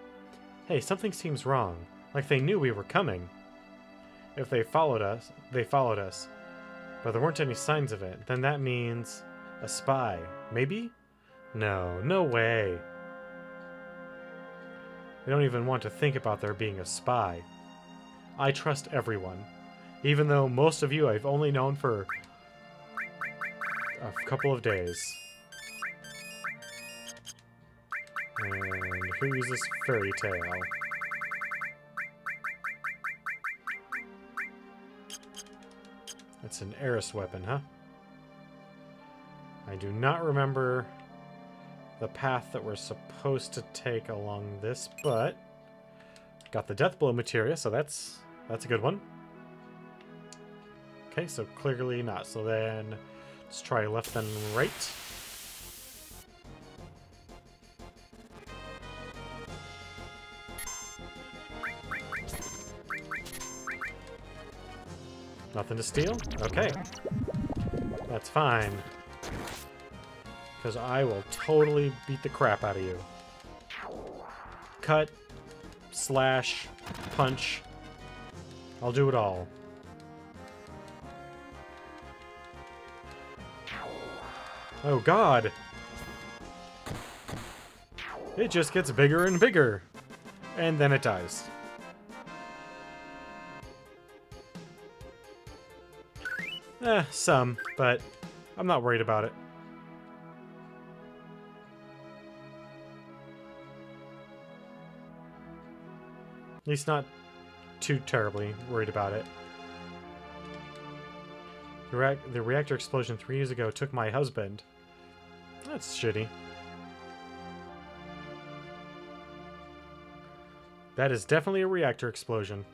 Hey, something seems wrong. Like they knew we were coming. If they followed us, they followed us. But there weren't any signs of it. Then that means a spy. Maybe? No, no way. I don't even want to think about there being a spy. I trust everyone. Even though most of you I've only known for a couple of days. And who uses Fairy Tale? It's an Eris weapon, huh? I do not remember the path that we're supposed to take along this, but got the Death Blow materia, so that's a good one. Okay, so clearly not. So then let's try left then right. Nothing to steal? Okay. That's fine. Because I will totally beat the crap out of you. Cut, slash, punch. I'll do it all. Oh god! It just gets bigger and bigger. And then it dies. Some, but I'm not worried about it. At least not too terribly worried about it. The reactor explosion 3 years ago took my husband. That's shitty. That is definitely a reactor explosion.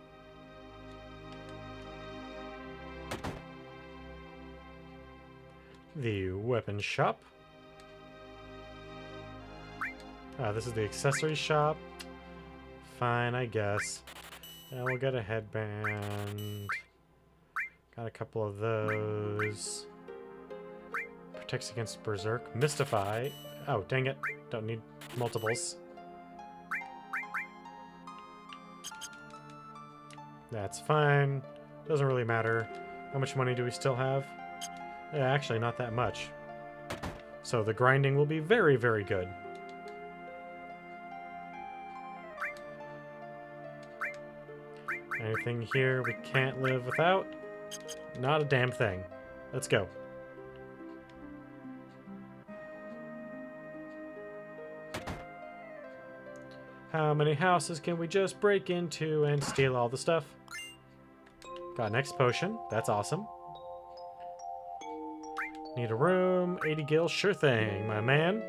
The weapon shop. This is the accessory shop. Fine, I guess. And we'll get a headband. Got a couple of those. Protects against Berserk. Mystify. Oh, dang it. Don't need multiples. That's fine. Doesn't really matter. How much money do we still have? Yeah, actually, not that much. So the grinding will be very, very good. Anything here we can't live without? Not a damn thing. Let's go. How many houses can we just break into and steal all the stuff? Got an X potion. That's awesome. Need a room. 80 gil. Sure thing, my man.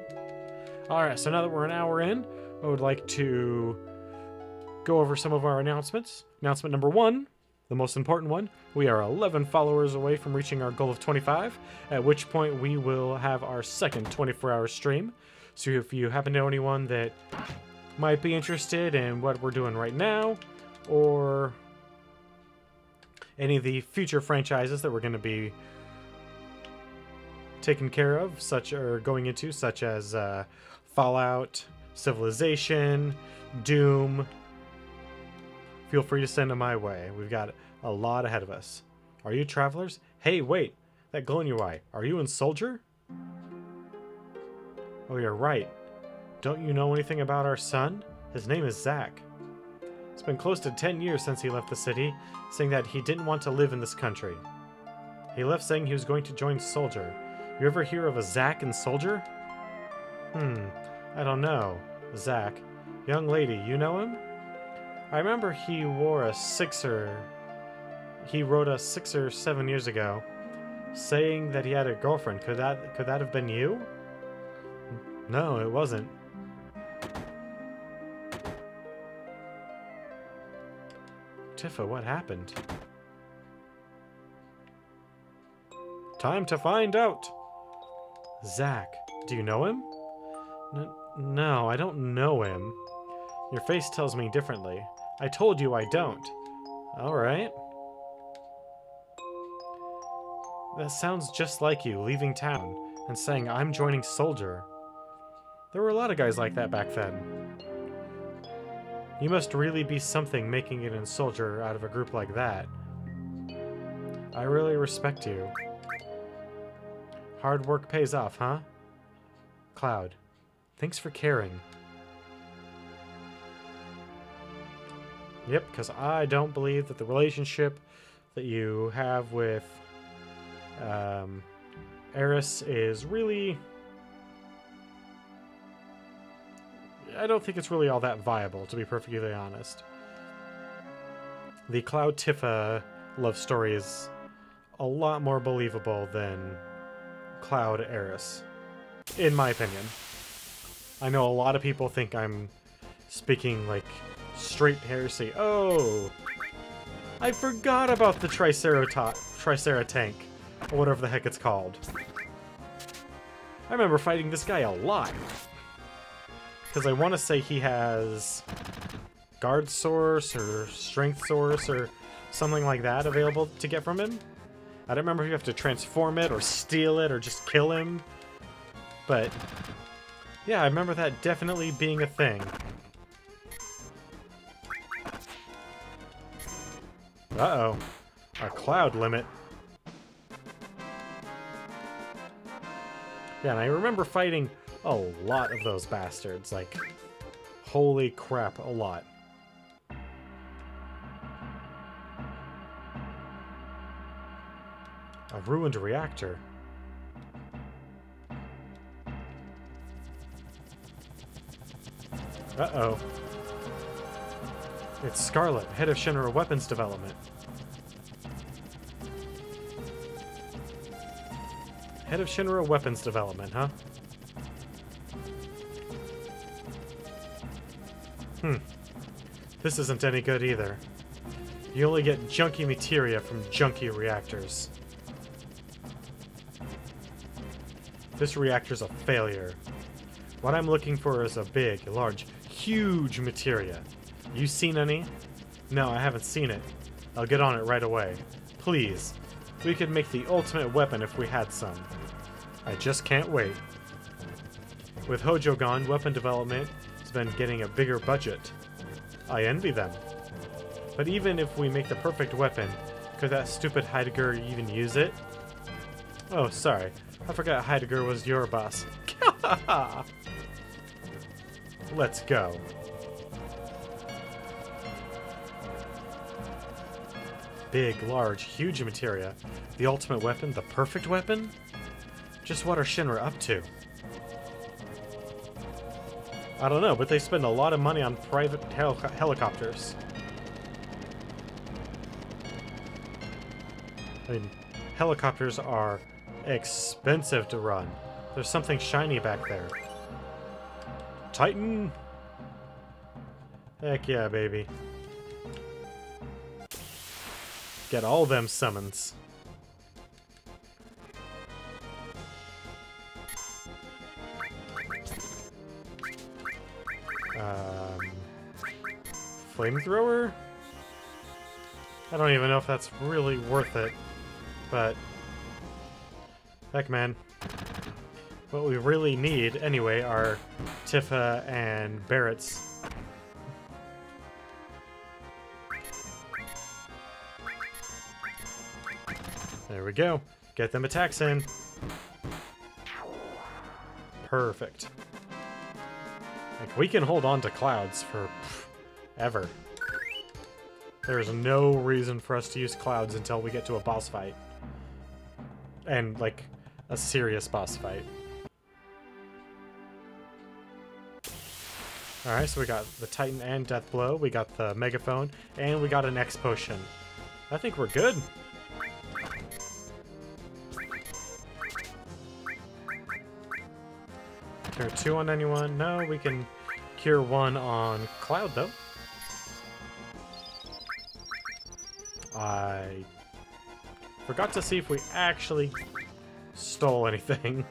Alright, so now that we're an hour in, I would like to go over some of our announcements. Announcement number 1, the most important one. We are 11 followers away from reaching our goal of 25, at which point we will have our second 24-hour stream. So if you happen to know anyone that might be interested in what we're doing right now, or any of the future franchises that we're going to be taken care of, such as Fallout, Civilization, Doom, feel free to send them my way. We've got a lot ahead of us. Are you travelers? Hey, wait, that glow in your eye. Are you in Soldier? Oh, you're right. Don't you know anything about our son? His name is Zach. It's been close to 10 years since he left the city, saying that he didn't want to live in this country. He left saying he was going to join Soldier. You ever hear of a Zach in Soldier? I don't know. Zach. Young lady, you know him? I remember he wore a sixer. He wrote a 6 or 7 years ago, saying that he had a girlfriend. Could that have been you? No, it wasn't. Tifa, what happened? Time to find out! Zack, do you know him? No, I don't know him. Your face tells me differently. I told you I don't. Alright. That sounds just like you, leaving town and saying I'm joining Soldier. There were a lot of guys like that back then. You must really be something making it in Soldier out of a group like that. I really respect you. Hard work pays off, huh? Cloud, thanks for caring. Yep, because I don't believe that the relationship that you have with Eris is really... I don't think it's really all that viable, to be perfectly honest. The Cloud Tifa love story is a lot more believable than Cloud Eris, in my opinion. I know a lot of people think I'm speaking like straight heresy. Oh! I forgot about the Tricera tank, or whatever the heck it's called. I remember fighting this guy a lot. Because I want to say he has Guard Source or Strength Source or something like that available to get from him. I don't remember if you have to transform it or steal it or just kill him. But yeah, I remember that definitely being a thing. Uh-oh. A cloud limit. Yeah, and I remember fighting a lot of those bastards. Like, holy crap, a lot. A ruined reactor. Uh-oh. It's Scarlet, head of Shinra Weapons Development. Head of Shinra Weapons Development, huh? This isn't any good either. You only get junky materia from junky reactors. This reactor's a failure. What I'm looking for is a big, large, huge materia. You seen any? No, I haven't seen it. I'll get on it right away. Please. We could make the ultimate weapon if we had some. I just can't wait. With Hojo gone, weapon development has been getting a bigger budget. I envy them. But even if we make the perfect weapon, could that stupid Heidegger even use it? Oh, sorry. I forgot Heidegger was your boss. Let's go. Big, large, huge materia. The ultimate weapon? The perfect weapon? Just what are Shinra up to? I don't know, but they spend a lot of money on private helicopters. I mean, helicopters are expensive to run. There's something shiny back there. Titan! Heck yeah, baby. Get all them summons. Flamethrower? I don't even know if that's really worth it, but heck, man. What we really need, anyway, are Tifa and Barrett's. There we go. Get them attacks in. Perfect. Like, we can hold on to clouds for ever. There's no reason for us to use clouds until we get to a boss fight. And, like, a serious boss fight. Alright, so we got the Titan and Death Blow, we got the Megaphone, and we got an X Potion. I think we're good. Cure 2 on anyone? No, we can cure 1 on Cloud, though. I forgot to see if we actually stole anything.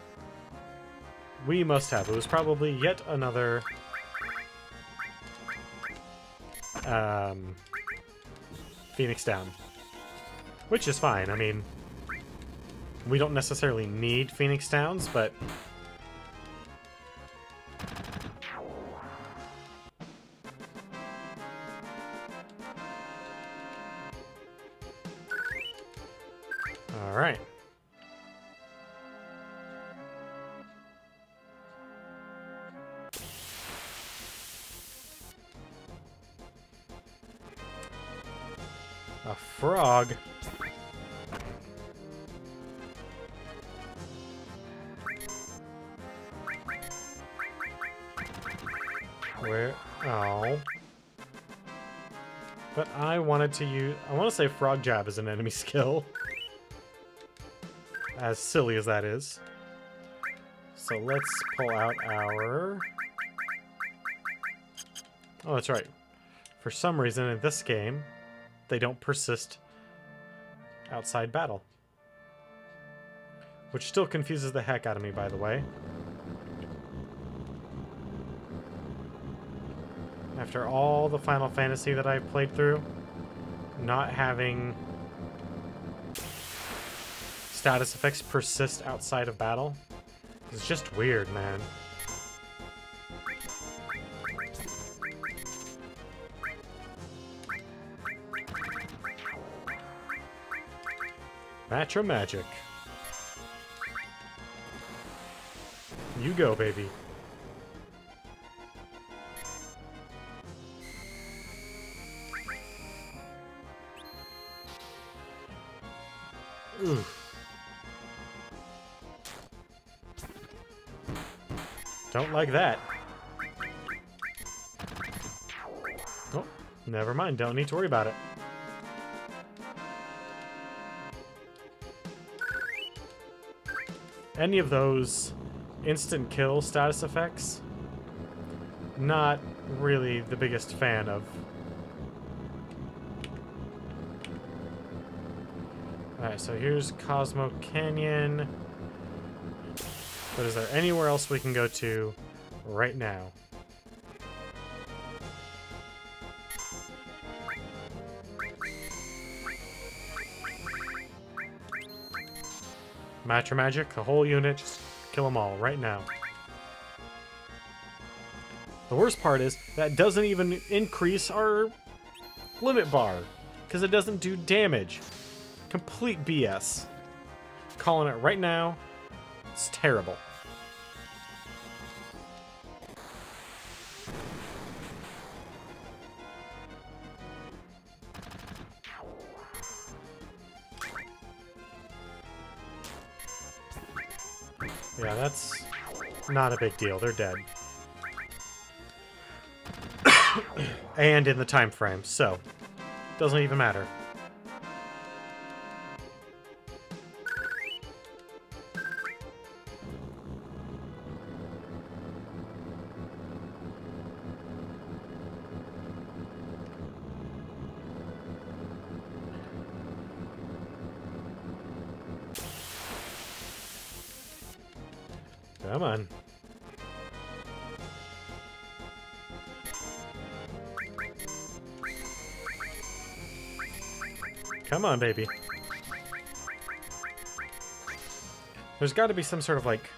We must have. It was probably yet another Phoenix down. Which is fine. I mean, we don't necessarily need Phoenix Downs, but all right. A frog. Where? Oh. But I wanted to use... I want to say Frog Jab is an enemy skill. As silly as that is. So let's pull out our... Oh, that's right. For some reason in this game, they don't persist outside battle. Which still confuses the heck out of me, by the way. After all the Final Fantasy that I've played through, not having status effects persist outside of battle is just weird, man. Match or magic? You go, baby. Ooh. Don't like that. Oh, never mind. Don't need to worry about it. Any of those instant kill status effects, not really the biggest fan of. Alright, so here's Cosmo Canyon. But is there anywhere else we can go to right now? Match or magic, a whole unit, just kill them all right now. The worst part is that doesn't even increase our limit bar because it doesn't do damage. Complete BS. Calling it right now. It's terrible. Yeah, that's not a big deal. They're dead. And in the time frame, so doesn't even matter. Come on. Come on, baby. There's got to be some sort of, like,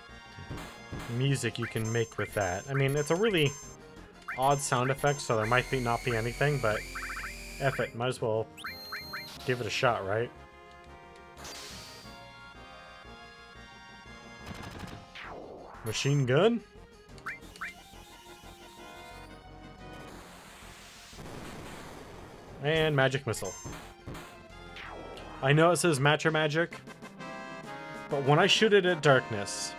music you can make with that. I mean, it's a really odd sound effect, so there might not be anything, but F it. Might as well give it a shot, right? Machine gun? And magic missile. I know it says match or magic, but when I shoot it at darkness...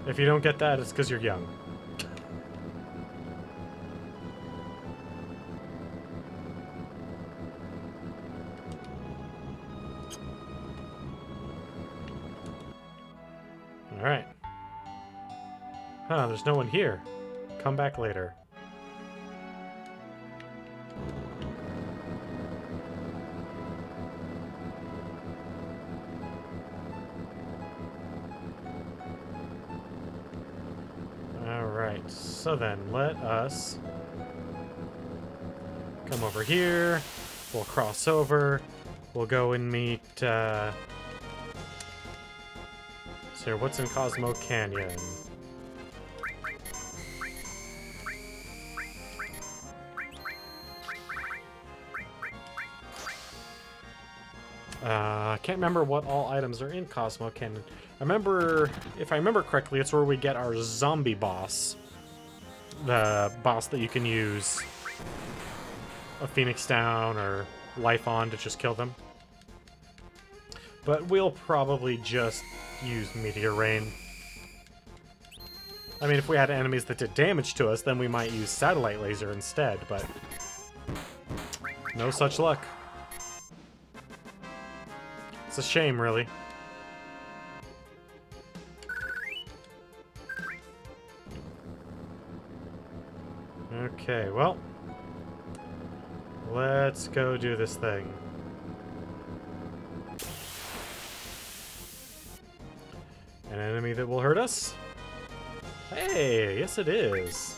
If you don't get that, it's because you're young. Alright. Huh, there's no one here. come back later. Alright, so then let us come over here. We'll cross over. We'll go and meet, so what's in Cosmo Canyon? I can't remember what all items are in Cosmo Canyon. I remember, if I remember correctly, it's where we get our zombie boss. The boss that you can use a Phoenix down or life on to just kill them. But we'll probably just use Meteor Rain. I mean, if we had enemies that did damage to us, then we might use Satellite Laser instead, but no such luck. It's a shame, really. Okay, well, let's go do this thing. An enemy that will hurt us? Hey, yes it is.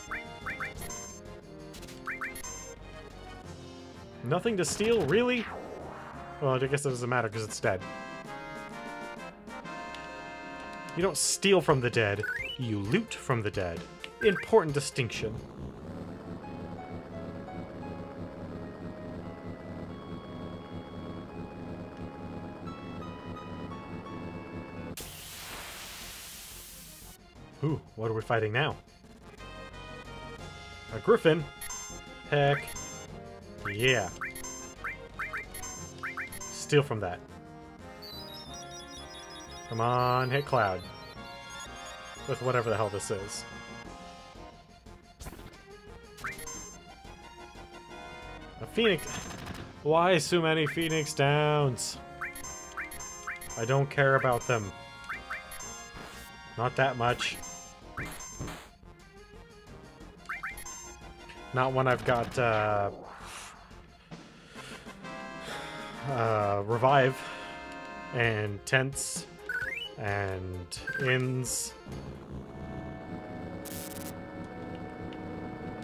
Nothing to steal, really? Well, I guess it doesn't matter because it's dead. You don't steal from the dead, you loot from the dead. Important distinction. Ooh, what are we fighting now? A griffin? Heck. Yeah. Steal from that. Come on, hit Cloud. With whatever the hell this is. A Phoenix... Why so many Phoenix Downs? I don't care about them. Not that much. Not when I've got, Revive, and Tents, and Inns.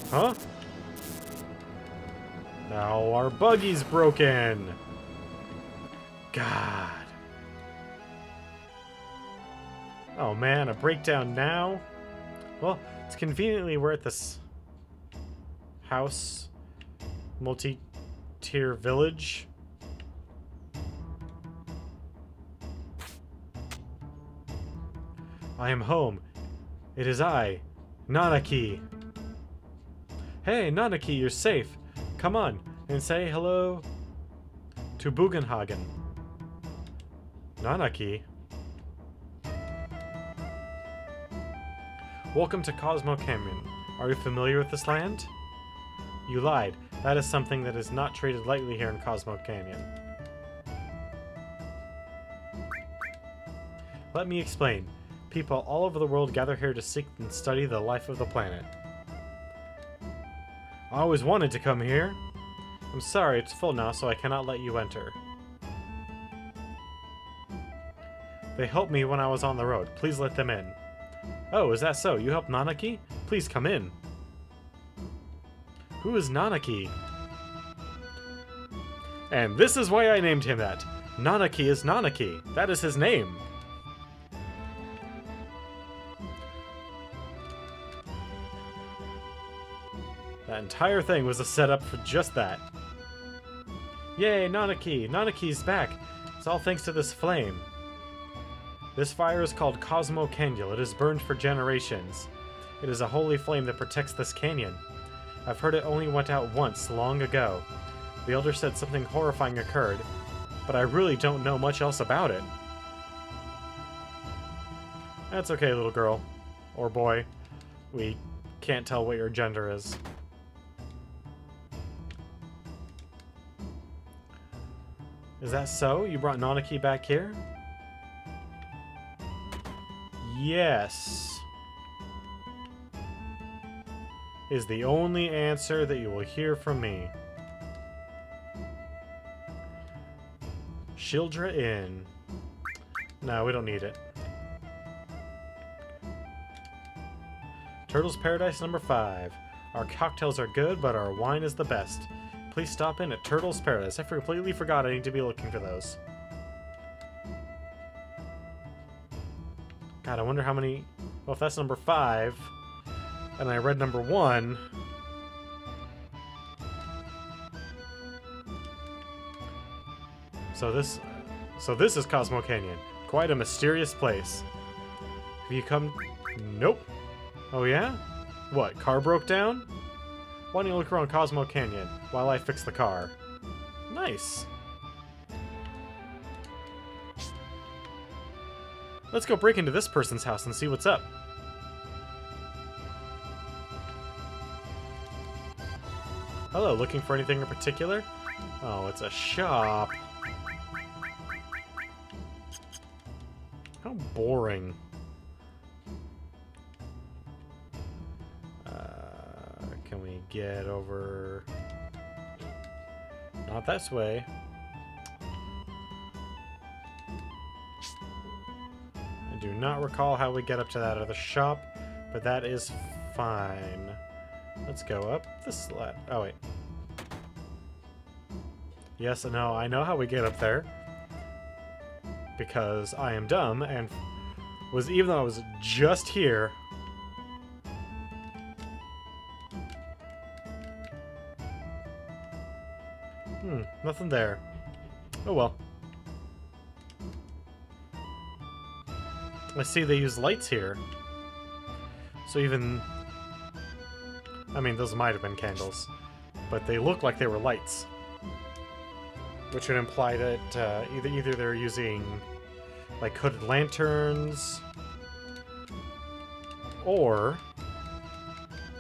Huh? Now our buggy's broken! God. Oh man, a breakdown now? Well, it's conveniently we're at this house, multi-tier village. I am home. It is I, Nanaki. Hey, Nanaki, you're safe. Come on and say hello to Bugenhagen. Nanaki? Welcome to Cosmo Canyon. Are you familiar with this land? You lied. That is something that is not treated lightly here in Cosmo Canyon. Let me explain. People all over the world gather here to seek and study the life of the planet. I always wanted to come here. I'm sorry, it's full now, so I cannot let you enter. They helped me when I was on the road. Please let them in. Oh, is that so? You helped Nanaki? Please come in. Who is Nanaki? And this is why I named him that. Nanaki is Nanaki. That is his name. That entire thing was a setup for just that. Yay, Nanaki! Nanaki's back! It's all thanks to this flame. This fire is called Cosmo Canyon. It has burned for generations. It is a holy flame that protects this canyon. I've heard it only went out once, long ago. The elder said something horrifying occurred, but I really don't know much else about it. That's okay, little girl. Or boy. We can't tell what your gender is. Is that so? You brought Nanaki back here? Yes. is the only answer that you will hear from me. Shildra Inn. No, we don't need it. Turtle's Paradise number 5. Our cocktails are good, but our wine is the best. Please stop in at Turtle's Paradise. I completely forgot I need to be looking for those. God, I wonder how many... Well, if that's number 5, and I read number 1... So this is Cosmo Canyon. Quite a mysterious place. Have you come... Nope. Oh yeah? What, car broke down? Why don't you look around Cosmo Canyon while I fix the car? Nice. Let's go break into this person's house and see what's up. Hello, looking for anything in particular? Oh, it's a shop. How boring. Can we get over... Not this way. I do not recall how we get up to that other shop, but that is fine. Let's go up this ladder. Oh, wait. Yes, no, I know how we get up there. Because I am dumb and even though I was just here... Nothing there. Oh well. I see they use lights here. So even... I mean, those might have been candles. But they look like they were lights. Which would imply that either they're using like hooded lanterns, or,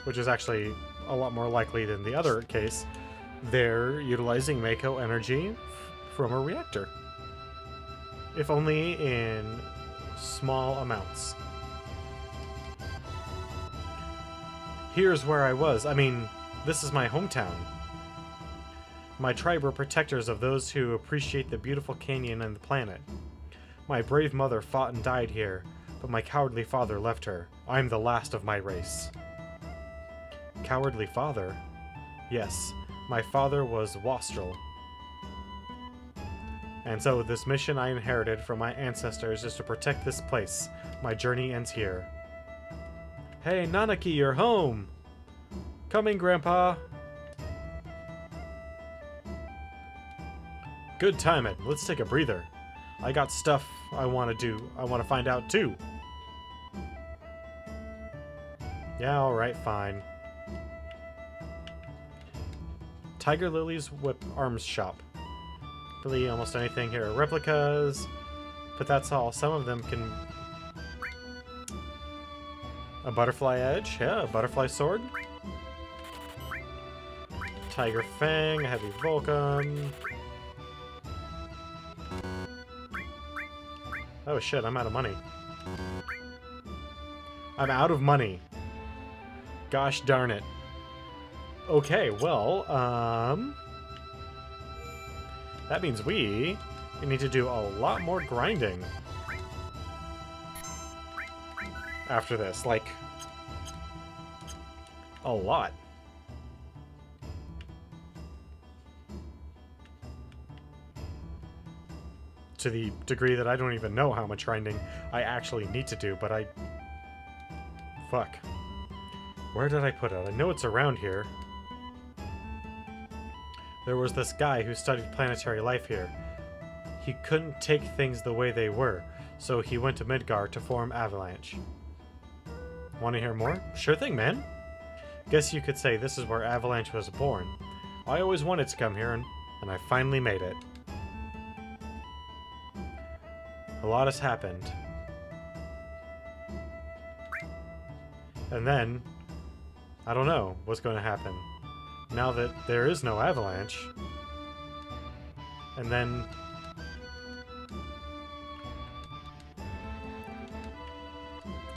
which is actually a lot more likely than the other case, they're utilizing Mako energy from a reactor. If only in small amounts. Here's where I was. I mean, this is my hometown. My tribe were protectors of those who appreciate the beautiful canyon and the planet. My brave mother fought and died here, but my cowardly father left her. I'm the last of my race. Cowardly father? Yes, my father was Wastrel. And so this mission I inherited from my ancestors is to protect this place. My journey ends here. Hey, Nanaki, you're home! Coming, Grandpa! Good timing. Let's take a breather. I got stuff I want to do. I want to find out too. Yeah, alright, fine. Tiger Lily's Whip Arms Shop. Really, almost anything here. Replicas. But that's all. Some of them can... A butterfly edge. Yeah, a butterfly sword. Tiger Fang. A heavy Vulcan. Oh shit, I'm out of money. I'm out of money. Gosh darn it. Okay, well, that means we need to do a lot more grinding after this. Like, a lot. To the degree that I don't even know how much grinding I actually need to do, but Fuck. Where did I put it? I know it's around here. There was this guy who studied planetary life here. He couldn't take things the way they were, so he went to Midgar to form Avalanche. Want to hear more? Sure thing, man. Guess you could say this is where Avalanche was born. I always wanted to come here, and I finally made it. A lot has happened. And then, I don't know what's going to happen. Now that there is no avalanche. And then...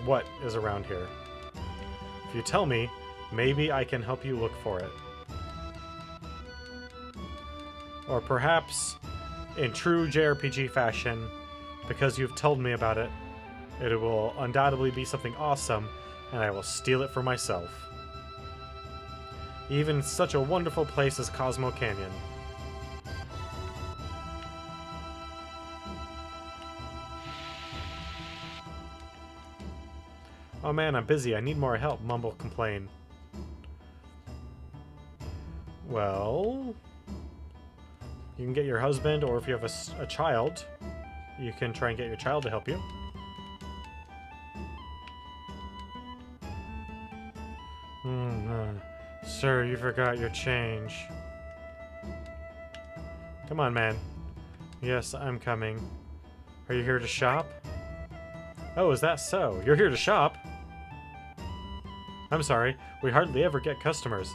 What is around here? If you tell me, Maybe I can help you look for it. Or perhaps, in true JRPG fashion, because you've told me about it, it will undoubtedly be something awesome, and I will steal it for myself. Even such a wonderful place as Cosmo Canyon. Oh man, I'm busy. I need more help, Mumble complained. Well, you can get your husband, or if you have a child, you can try and get your child to help you. Sir, you forgot your change. Come on, man. Yes, I'm coming. Are you here to shop? Oh, is that so? You're here to shop? I'm sorry, we hardly ever get customers.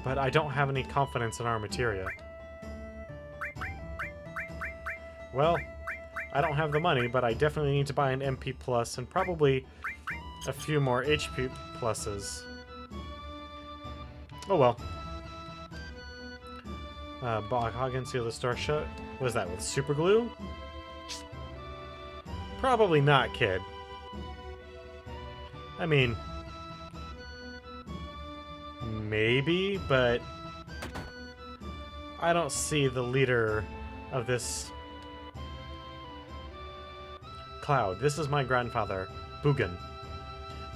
But I don't have any confidence in our materia. Well, I don't have the money, but I definitely need to buy an MP Plus and probably a few more HP Pluses. Oh well. Hagen seal the store shut. Was that with super glue? Probably not, kid. I mean, maybe, but I don't see the leader of this cloud. This is my grandfather, Bugen.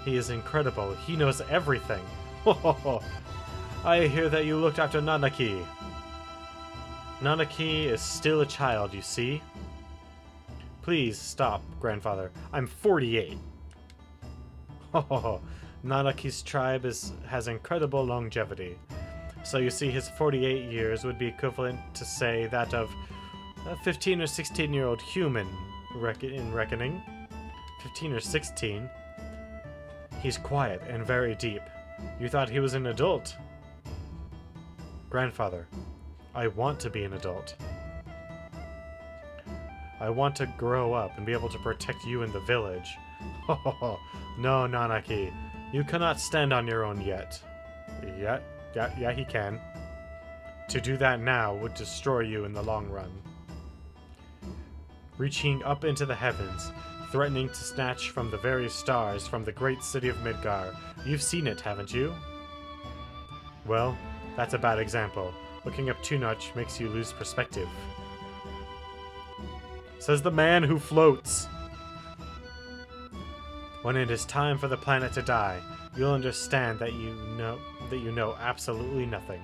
He is incredible. He knows everything. I hear that you looked after Nanaki. Nanaki is still a child, you see? Please stop, grandfather. I'm 48. Nanaki's tribe has incredible longevity. So you see, his 48 years would be equivalent to, say, that of a 15 or 16-year-old human in reckoning. 15 or 16? He's quiet and very deep. You thought he was an adult? Grandfather, I want to be an adult. I want to grow up and be able to protect you in the village. No, Nanaki. You cannot stand on your own yet. Yeah, he can. To do that now would destroy you in the long run. Reaching up into the heavens, threatening to snatch from the very stars from the great city of Midgar. You've seen it, haven't you? Well, that's a bad example. Looking up too much makes you lose perspective. Says the man who floats. When it is time for the planet to die, you'll understand that you know absolutely nothing.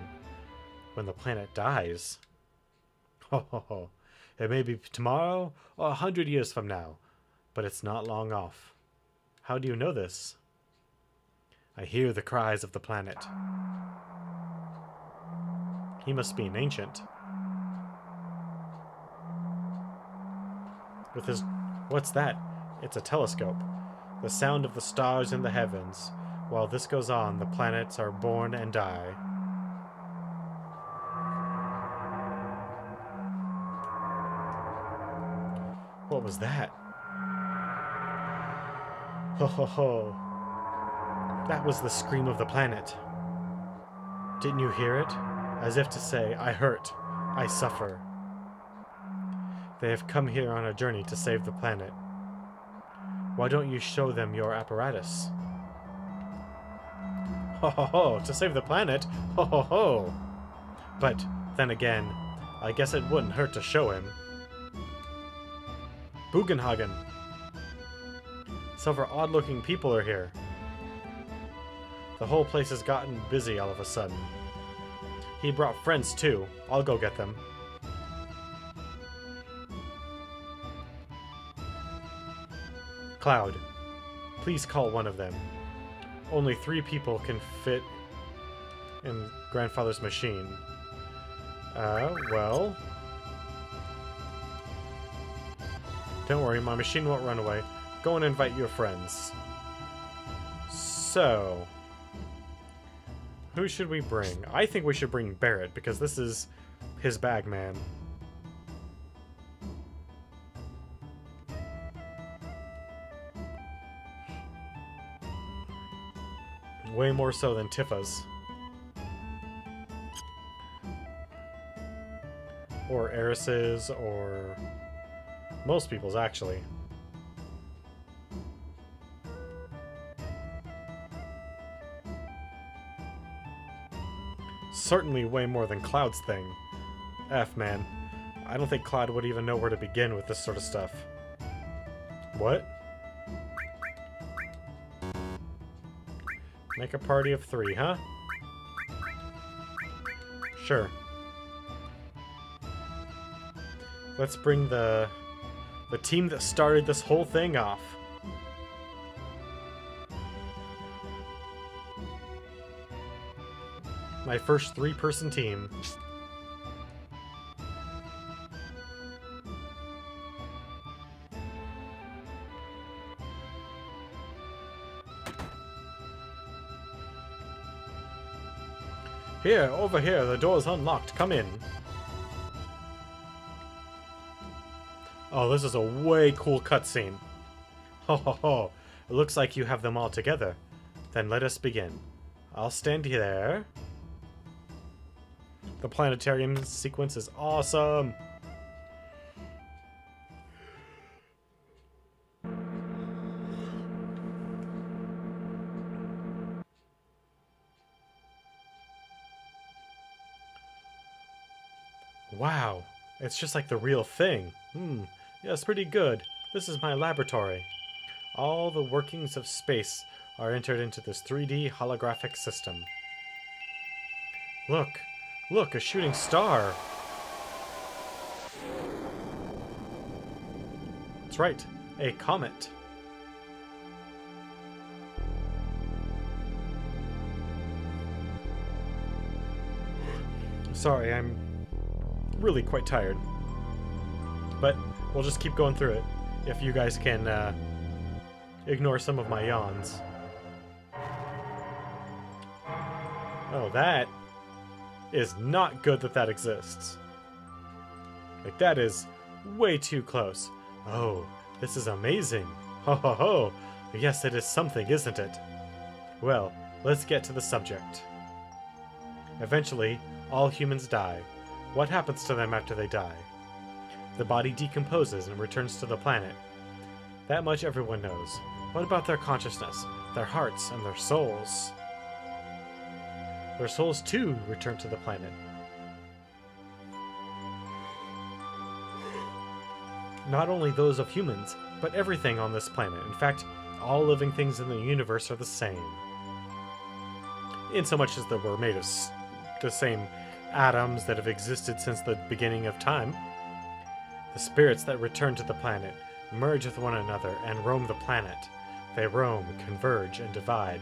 When the planet dies? It may be tomorrow or 100 years from now, but it's not long off. How do you know this? I hear the cries of the planet. He must be an ancient. With his... What's that? It's a telescope. The sound of the stars in the heavens. While this goes on, the planets are born and die. What was that? Ho. That was the scream of the planet. Didn't you hear it? As if to say, I hurt, I suffer. They have come here on a journey to save the planet. Why don't you show them your apparatus? Ho, to save the planet? Ho. But, then again, I guess it wouldn't hurt to show him. Bugenhagen. Several odd-looking people are here. The whole place has gotten busy all of a sudden. He brought friends too. I'll go get them. Cloud, please call one of them. Only 3 people can fit in Grandfather's machine. Well... Don't worry, my machine won't run away. Go and invite your friends. So... who should we bring? I think we should bring Barrett, because this is his bag man. Way more so than Tifa's. Or Eris's, or most people's, actually. Certainly way more than Cloud's thing. F, man. I don't think Cloud would even know where to begin with this sort of stuff. What? Make a party of 3, huh? Sure. Let's bring the team that started this whole thing off. My first 3-person team. Here, over here, the door's unlocked. Come in. Oh, this is a way cool cutscene. Ho ho ho. It looks like you have them all together. Then let us begin. I'll stand there. The planetarium sequence is awesome. Wow, it's just like the real thing. Yes, pretty good. This is my laboratory. All the workings of space are entered into this 3D holographic system. Look, look, a shooting star. That's right, a comet. Sorry, I'm really quite tired. But we'll just keep going through it, if you guys can ignore some of my yawns. Oh, that is not good that exists. Like, that is way too close. Oh, this is amazing. Ho ho ho. Yes, it is something, isn't it? Well, let's get to the subject. Eventually, all humans die. What happens to them after they die? The body decomposes and returns to the planet. That much everyone knows. What about their consciousness, their hearts, and their souls? Their souls, too, return to the planet. Not only those of humans, but everything on this planet. In fact, all living things in the universe are the same. In so much as they were made of the same atoms that have existed since the beginning of time. The spirits that return to the planet merge with one another and roam the planet. They roam, converge, and divide,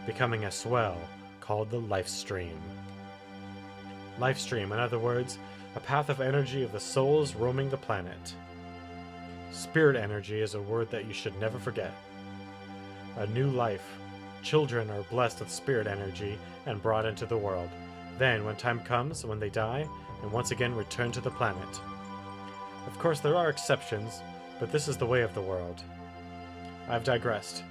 becoming a swell called the life stream. Life stream, in other words, a path of energy of the souls roaming the planet. Spirit energy is a word that you should never forget. A new life. Children are blessed with spirit energy and brought into the world. Then, when time comes, when they die, and once again return to the planet. Of course, there are exceptions, but this is the way of the world. I've digressed,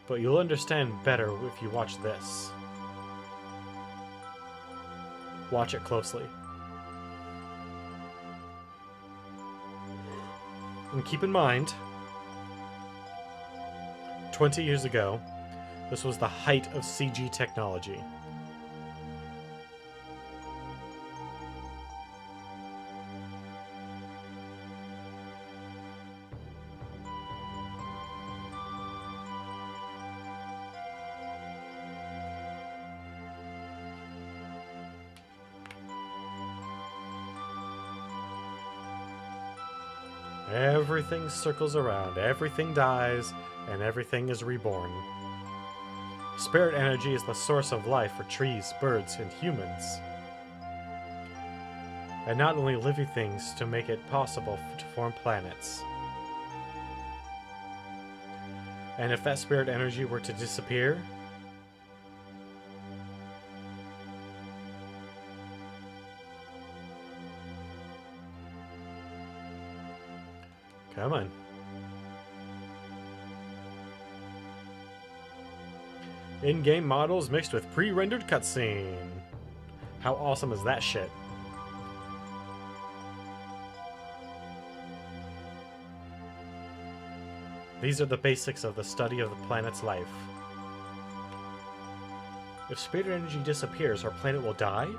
but you'll understand better if you watch this. Watch it closely. And keep in mind, 20 years ago, this was the height of CG technology. Everything circles around, everything dies, and everything is reborn. Spirit energy is the source of life for trees, birds, and humans. And not only living things to make it possible to form planets. And if that spirit energy were to disappear, come on. In-game models mixed with pre-rendered cutscene. How awesome is that shit? These are the basics of the study of the planet's life. If spirit energy disappears, our planet will die?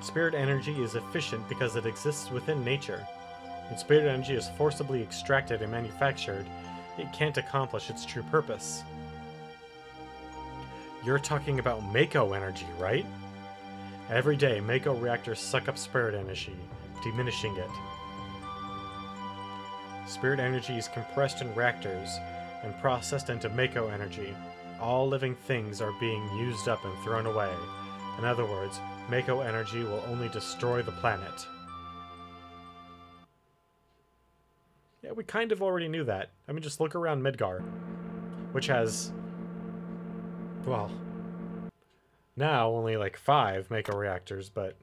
Spirit energy is efficient because it exists within nature. When spirit energy is forcibly extracted and manufactured, it can't accomplish its true purpose. You're talking about Mako energy, right? Every day, Mako reactors suck up spirit energy, diminishing it. Spirit energy is compressed in reactors and processed into Mako energy. All living things are being used up and thrown away. In other words, Mako energy will only destroy the planet. Yeah, we kind of already knew that. I mean, just look around Midgar, which has, well, now only like 5 Mako reactors, but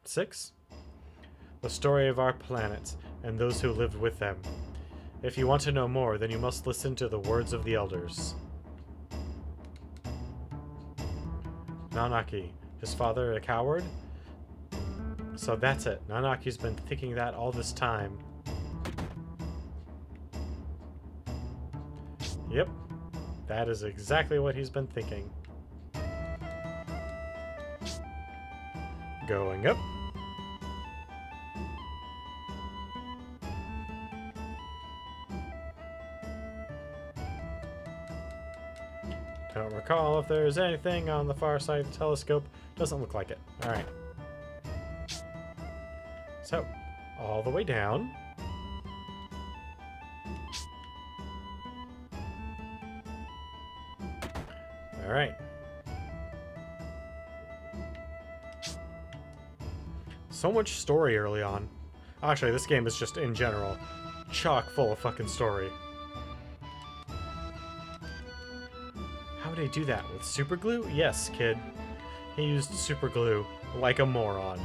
6? The story of our planet and those who lived with them. If you want to know more, then you must listen to the words of the elders. Nanaki, his father a coward? So that's it. Nanaki's been thinking that all this time. Yep. That is exactly what he's been thinking. Going up. Don't recall if there's anything on the far side of the telescope. Doesn't look like it. Alright. So, all the way down. Alright. So much story early on. Actually, this game is just, in general, chock full of fucking story. How would I do that? With super glue? Yes, kid. He used super glue like a moron.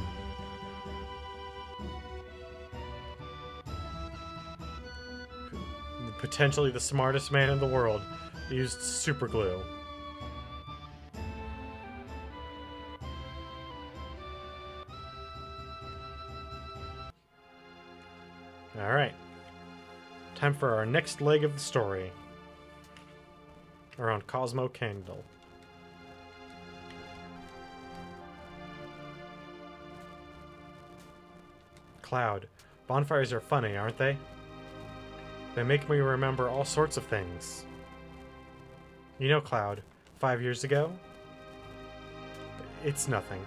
Potentially the smartest man in the world used super glue. Alright. Time for our next leg of the story. Around Cosmo Candle. Cloud. Bonfires are funny, aren't they? They make me remember all sorts of things. You know, Cloud, 5 years ago? It's nothing.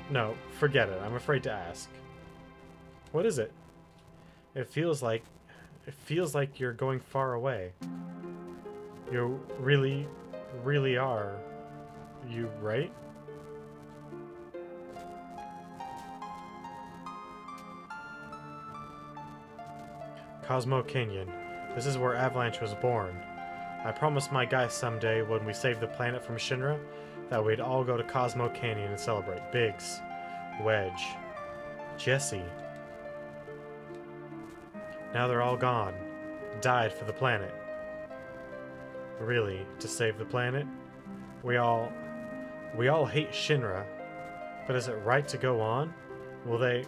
No, forget it. I'm afraid to ask. What is it? It feels like you're going far away. You really, really are. You right? Cosmo Canyon. This is where Avalanche was born. I promised my guys someday when we saved the planet from Shinra that we'd all go to Cosmo Canyon and celebrate. Biggs, Wedge, Jesse. Now they're all gone. Died for the planet. Really, to save the planet? We all hate Shinra, but is it right to go on? Will they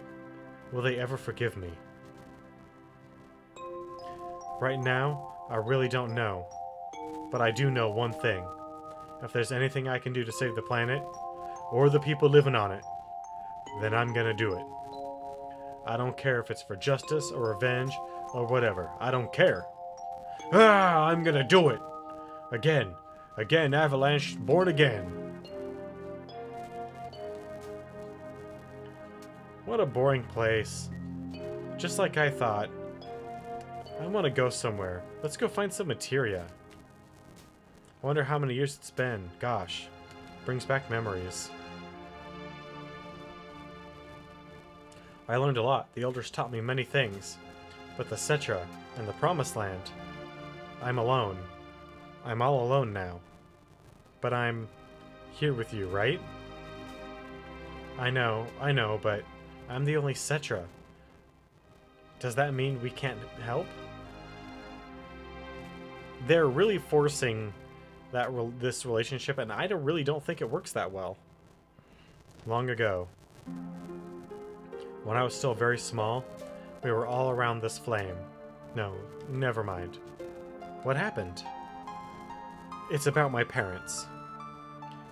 ever forgive me? Right now, I really don't know. But I do know one thing. If there's anything I can do to save the planet, or the people living on it, then I'm gonna do it. I don't care if it's for justice or revenge or whatever. I don't care. Ah, I'm gonna do it! Again. Again, Avalanche, born again. What a boring place. Just like I thought. I want to go somewhere. Let's go find some materia. I wonder how many years it's been. Gosh. Brings back memories. I learned a lot. The elders taught me many things. But the Cetra and the Promised Land. I'm alone. I'm all alone now. But I'm here with you, right? I know, but I'm the only Cetra. Does that mean we can't help? they're really forcing this relationship, and I really don't think it works that well. Long ago, when I was still very small, we were all around this flame. No, never mind. What happened? It's about my parents.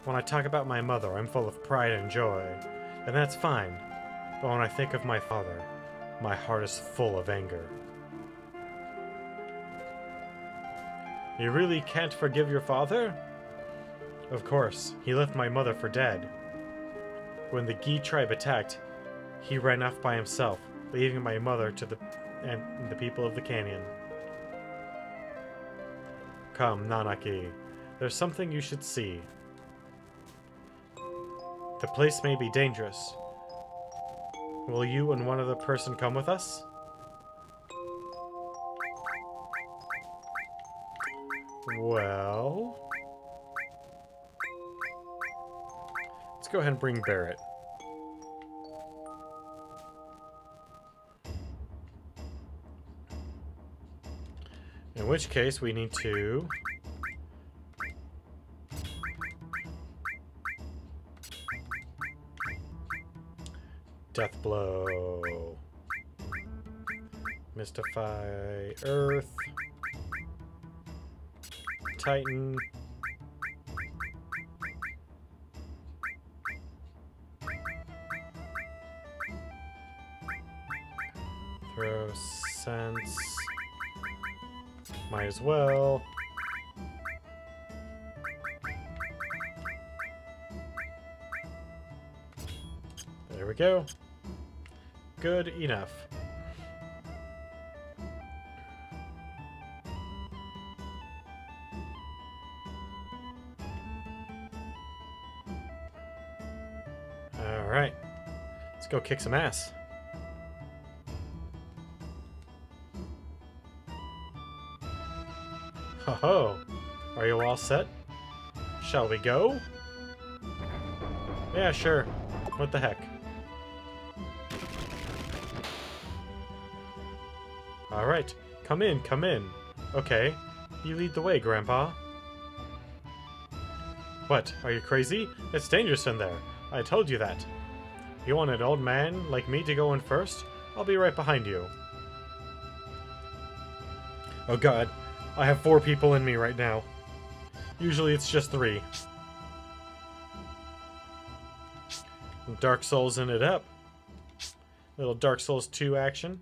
When I talk about my mother, I'm full of pride and joy, and that's fine. But when I think of my father, my heart is full of anger. You really can't forgive your father? Of course, he left my mother for dead. When the Gi tribe attacked, he ran off by himself, leaving my mother to the people of the canyon. Come, Nanaki. There's something you should see. The place may be dangerous. Will you and one other person come with us? Well... let's go ahead and bring Barrett. In which case, we need to... Death Blow. Mystify Earth. Titan. Throw Sense. Might as well. There we go. Good enough. Alright. Let's go kick some ass. Ho-ho! Are you all set? Shall we go? Yeah, sure. What the heck? Alright, come in, come in. Okay, you lead the way, Grandpa. What, are you crazy? It's dangerous in there. I told you that. You want an old man like me to go in first? I'll be right behind you. Oh god, I have 4 people in me right now. Usually it's just 3. Dark Souls in it up. Little Dark Souls 2 action.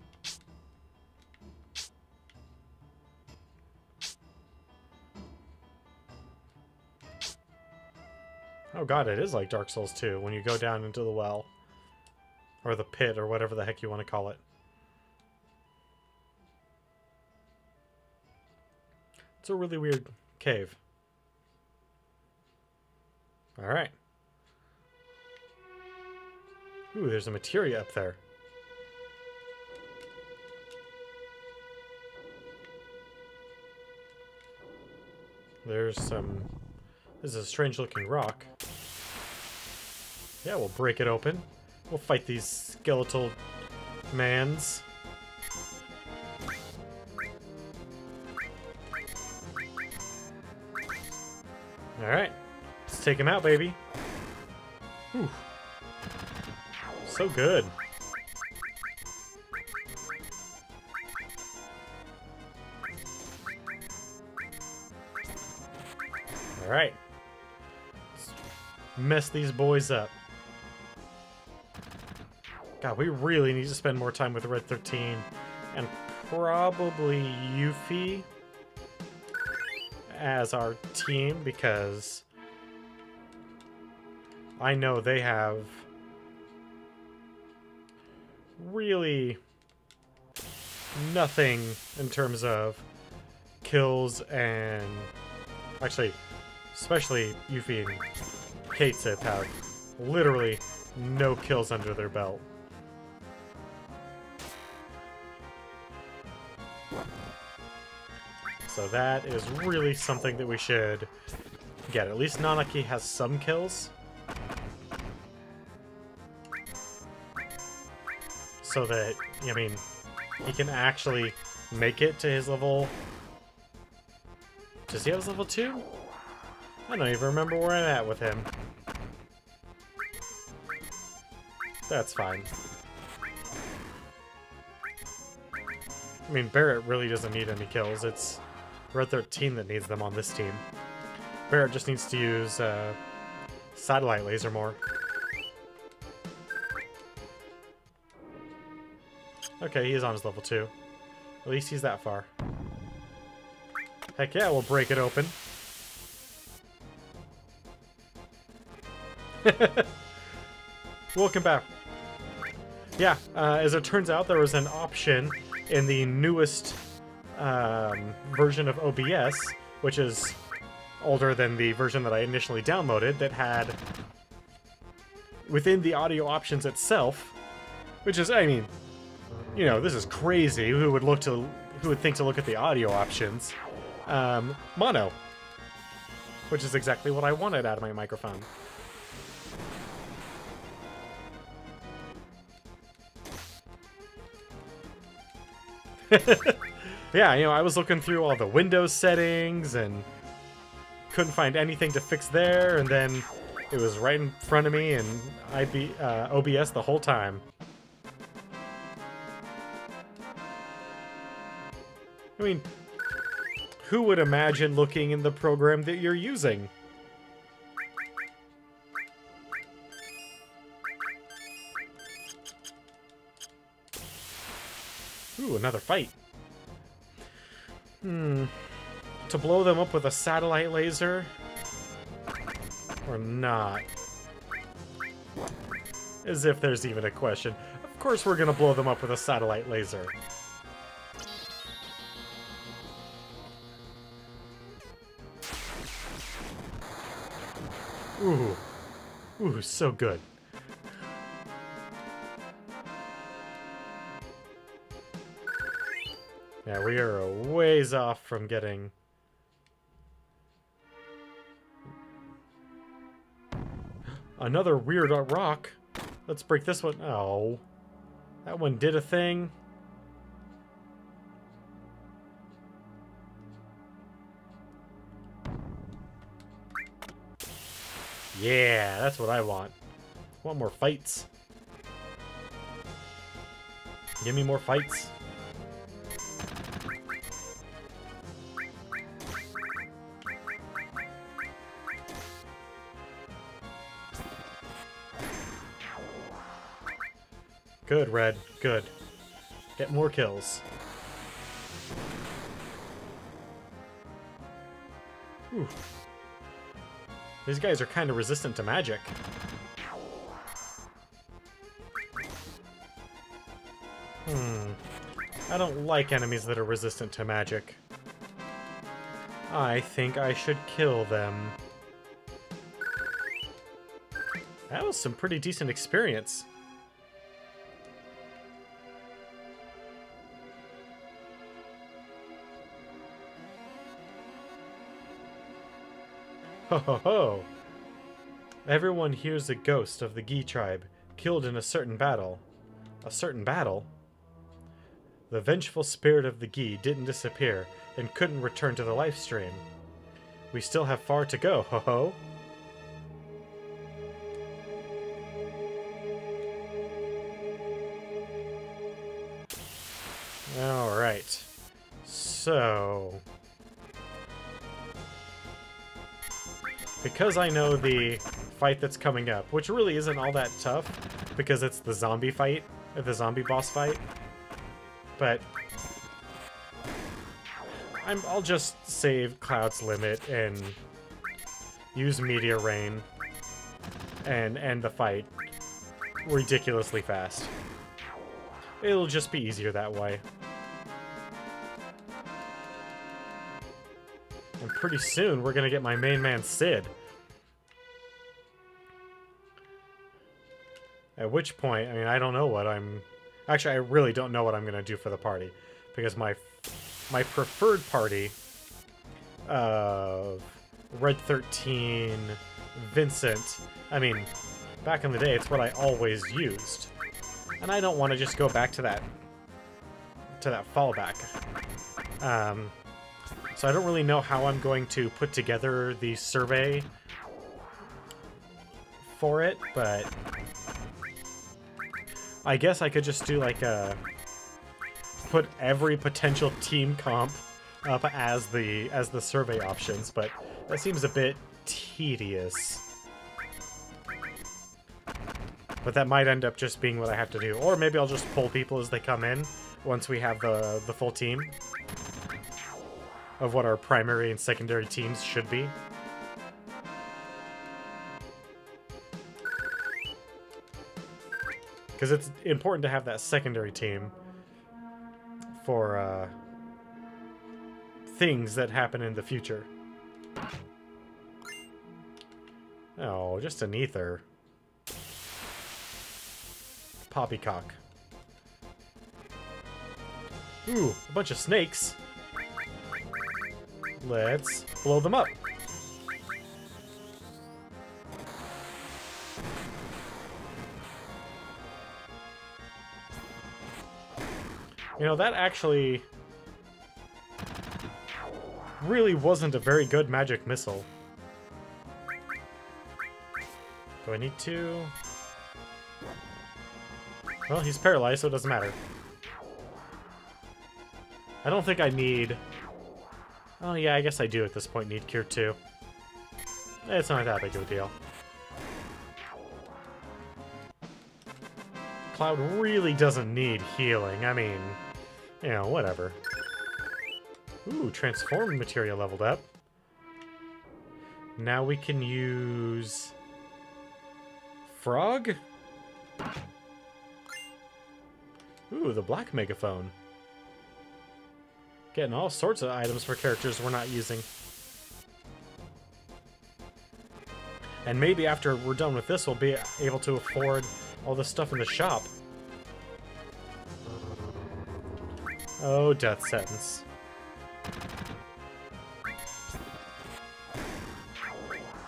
Oh god, it is like Dark Souls 2 when you go down into the well. Or the pit, or whatever the heck you want to call it. It's a really weird cave. Alright. Ooh, there's a materia up there. There's some... this is a strange looking rock. Yeah, we'll break it open. We'll fight these skeletal mans. Alright. Let's take him out, baby. Whew. So good. Alright. Let's mess these boys up. God, we really need to spend more time with Red 13 and probably Yuffie as our team, because I know they have really nothing in terms of kills, and actually especially Yuffie and Katesip have literally no kills under their belt. So that is really something that we should get. At least Nanaki has some kills. So that, I mean, he can actually make it to his level Does he have level 2? I don't even remember where I'm at with him. That's fine. I mean, Barrett really doesn't need any kills. It's Red 13 that needs them on this team. Barrett just needs to use satellite laser more. Okay, he's on his level 2. At least he's that far. Heck yeah, we'll break it open. Welcome back. Yeah, as it turns out, there was an option in the newest version of OBS, which is older than the version that I initially downloaded, that had, within the audio options itself, which is, I mean, you know, this is crazy. Who would think to look at the audio options? Mono, which is exactly what I wanted out of my microphone. Yeah, you know, I was looking through all the Windows settings and couldn't find anything to fix there, and then it was right in front of me, and I'd be OBS the whole time. I mean, who would imagine looking in the program that you're using? Ooh, another fight. To blow them up with a satellite laser? Or not? As if there's even a question. Of course we're gonna blow them up with a satellite laser. Ooh. Ooh, so good. Yeah, we are a ways off from getting... Another weird rock. Let's break this one. Oh. That one did a thing. Yeah, that's what I want. I want more fights. Give me more fights. Good, Red. Good. Get more kills. Whew. These guys are kind of resistant to magic. I don't like enemies that are resistant to magic. I think I should kill them. That was some pretty decent experience. Ho ho ho! Everyone hears a ghost of the Gi tribe, killed in a certain battle. A certain battle? The vengeful spirit of the Gi didn't disappear and couldn't return to the life stream. We still have far to go, ho ho! Alright. So... because I know the fight that's coming up, which really isn't all that tough, because it's the zombie fight, the zombie boss fight, but I'll just save Cloud's Limit and use Meteor Rain and end the fight ridiculously fast. It'll just be easier that way. And pretty soon, we're gonna get my main man, Sid. At which point, I mean, I don't know what I'm... Actually, I really don't know what I'm gonna do for the party. Because my preferred party of Red 13, Vincent... I mean, back in the day, it's what I always used. And I don't want to just go back to that fallback. So I don't really know how I'm going to put together the survey for it, but I guess I could just do like a put every potential team comp up as the survey options, but that seems a bit tedious. But that might end up just being what I have to do. Or maybe I'll just pull people as they come in once we have the full team of what our primary and secondary teams should be. Because it's important to have that secondary team for things that happen in the future. Oh, just an ether. Poppycock. Ooh, a bunch of snakes. Let's blow them up. You know, that actually really wasn't a very good magic missile. Do I need to? Well, he's paralyzed, so it doesn't matter. I don't think I need... Oh yeah, I guess I do at this point need Cure 2. It's not that big of a deal. Cloud really doesn't need healing. I mean, you know, whatever. Ooh, transform materia leveled up. Now we can use... Frog? Ooh, the black megaphone. Getting all sorts of items for characters we're not using. And maybe after we're done with this, we'll be able to afford all the stuff in the shop. Oh, death sentence.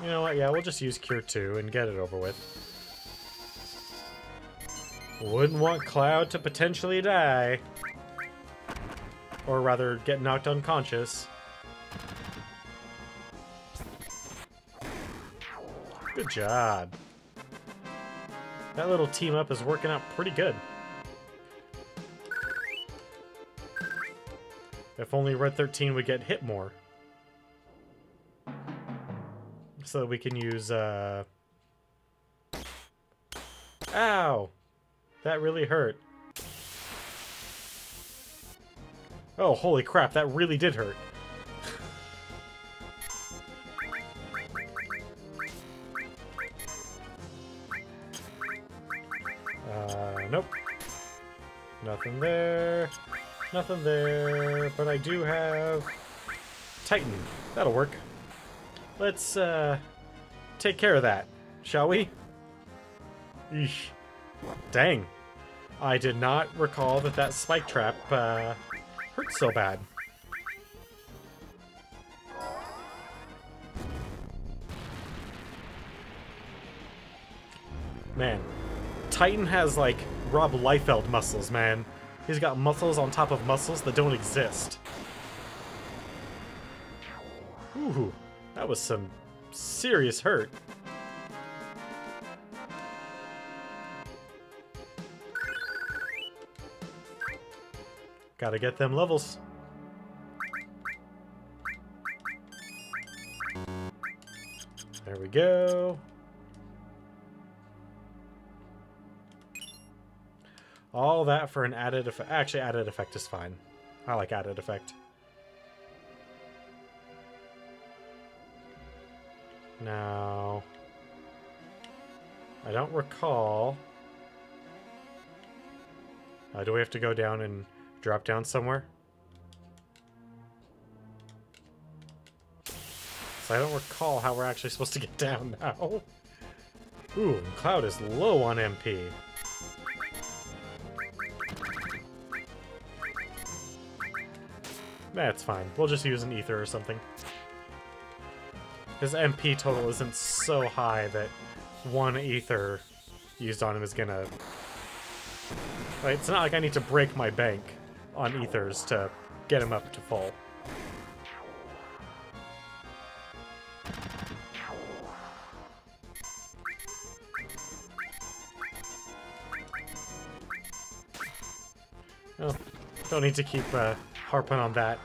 You know what? Yeah, we'll just use Cure 2 and get it over with. Wouldn't want Cloud to potentially die. Or rather, get knocked unconscious. Good job. That little team up is working out pretty good. If only Red 13 would get hit more. So that we can use, Ow! That really hurt. Oh, holy crap, that really did hurt. Nope. Nothing there. Nothing there. But I do have... Titan. That'll work. Let's, take care of that, shall we? Eesh. Dang. I did not recall that that spike trap, hurt so bad. Man. Titan has, like, Rob Liefeld muscles, man. He's got muscles on top of muscles that don't exist. Ooh, that was some serious hurt. Gotta get them levels. There we go. All that for an added effect. Actually, added effect is fine. I like added effect. Now, I don't recall. Do we have to go down and drop down somewhere? So I don't recall how we're actually supposed to get down now. Ooh, Cloud is low on MP. That's fine. We'll just use an ether or something. His MP total isn't so high that one ether used on him is gonna... Right, it's not like I need to break my bank on ethers to get him up to full. Don't need to keep harping on that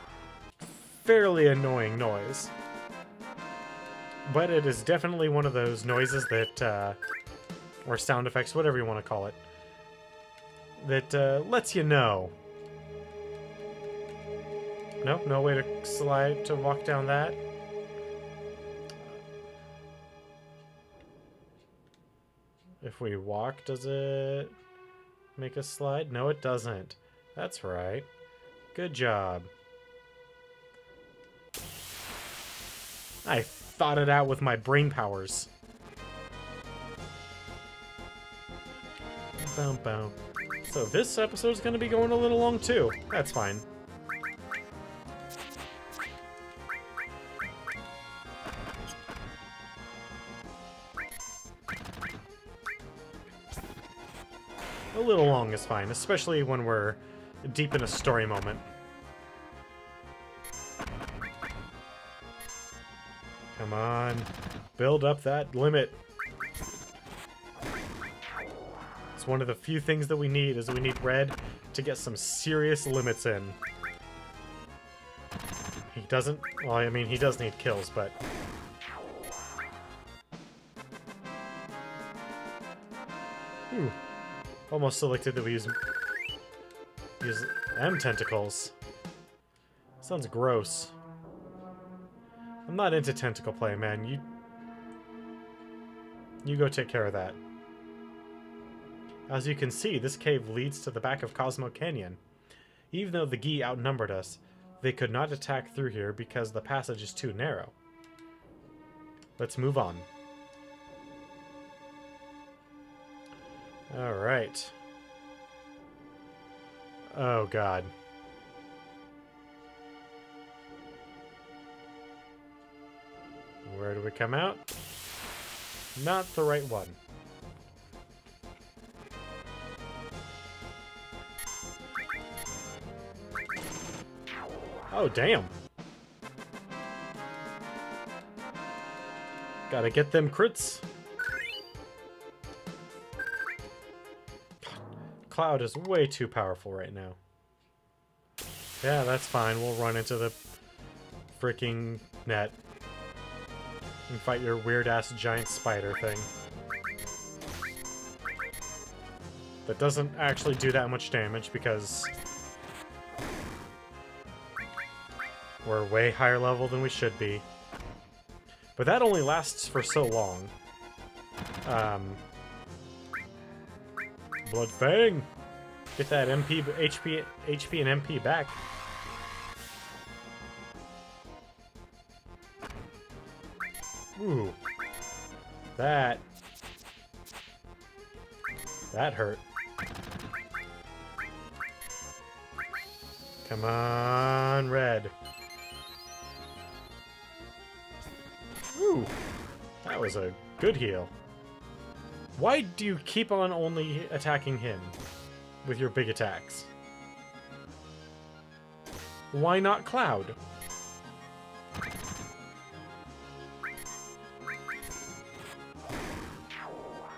fairly annoying noise. But it is definitely one of those noises that, or sound effects, whatever you want to call it, that lets you know. Nope, no way to slide to walk down that. If we walk, does it make us slide? No, it doesn't. That's right. Good job. I thought it out with my brain powers. Boom, boom. So this episode's gonna be going a little long too. That's fine. A little long is fine, especially when we're deep in a story moment. Come on, build up that limit. It's one of the few things that we need, is we need Red to get some serious limits in. He doesn't, well, I mean, he does need kills, but... Ooh. Almost selected that we use M tentacles. Sounds gross. I'm not into tentacle play, man. You go take care of that. As you can see, this cave leads to the back of Cosmo Canyon. Even though the Gi outnumbered us, they could not attack through here because the passage is too narrow. Let's move on. Alright. Oh, God. Where do we come out? Not the right one. Oh, damn. Gotta get them crits. Cloud is way too powerful right now. Yeah, that's fine. We'll run into the freaking net and fight your weird-ass giant spider thing. That doesn't actually do that much damage because we're way higher level than we should be. But that only lasts for so long. Blood Fang! Get that MP, HP and MP back. Ooh. That hurt. Come on, Red. Ooh. That was a good heal. Why do you keep on only attacking him with your big attacks? Why not Cloud?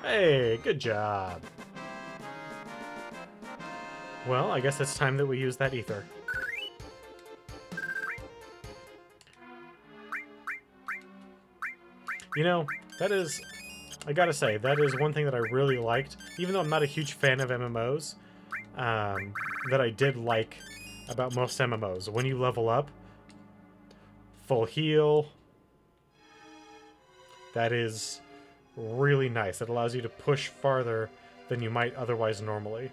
Hey, good job. Well, I guess it's time that we use that ether. You know, that is... I gotta say, that is one thing that I really liked, even though I'm not a huge fan of MMOs, that I did like about most MMOs. When you level up, full heal, that is really nice. It allows you to push farther than you might otherwise normally.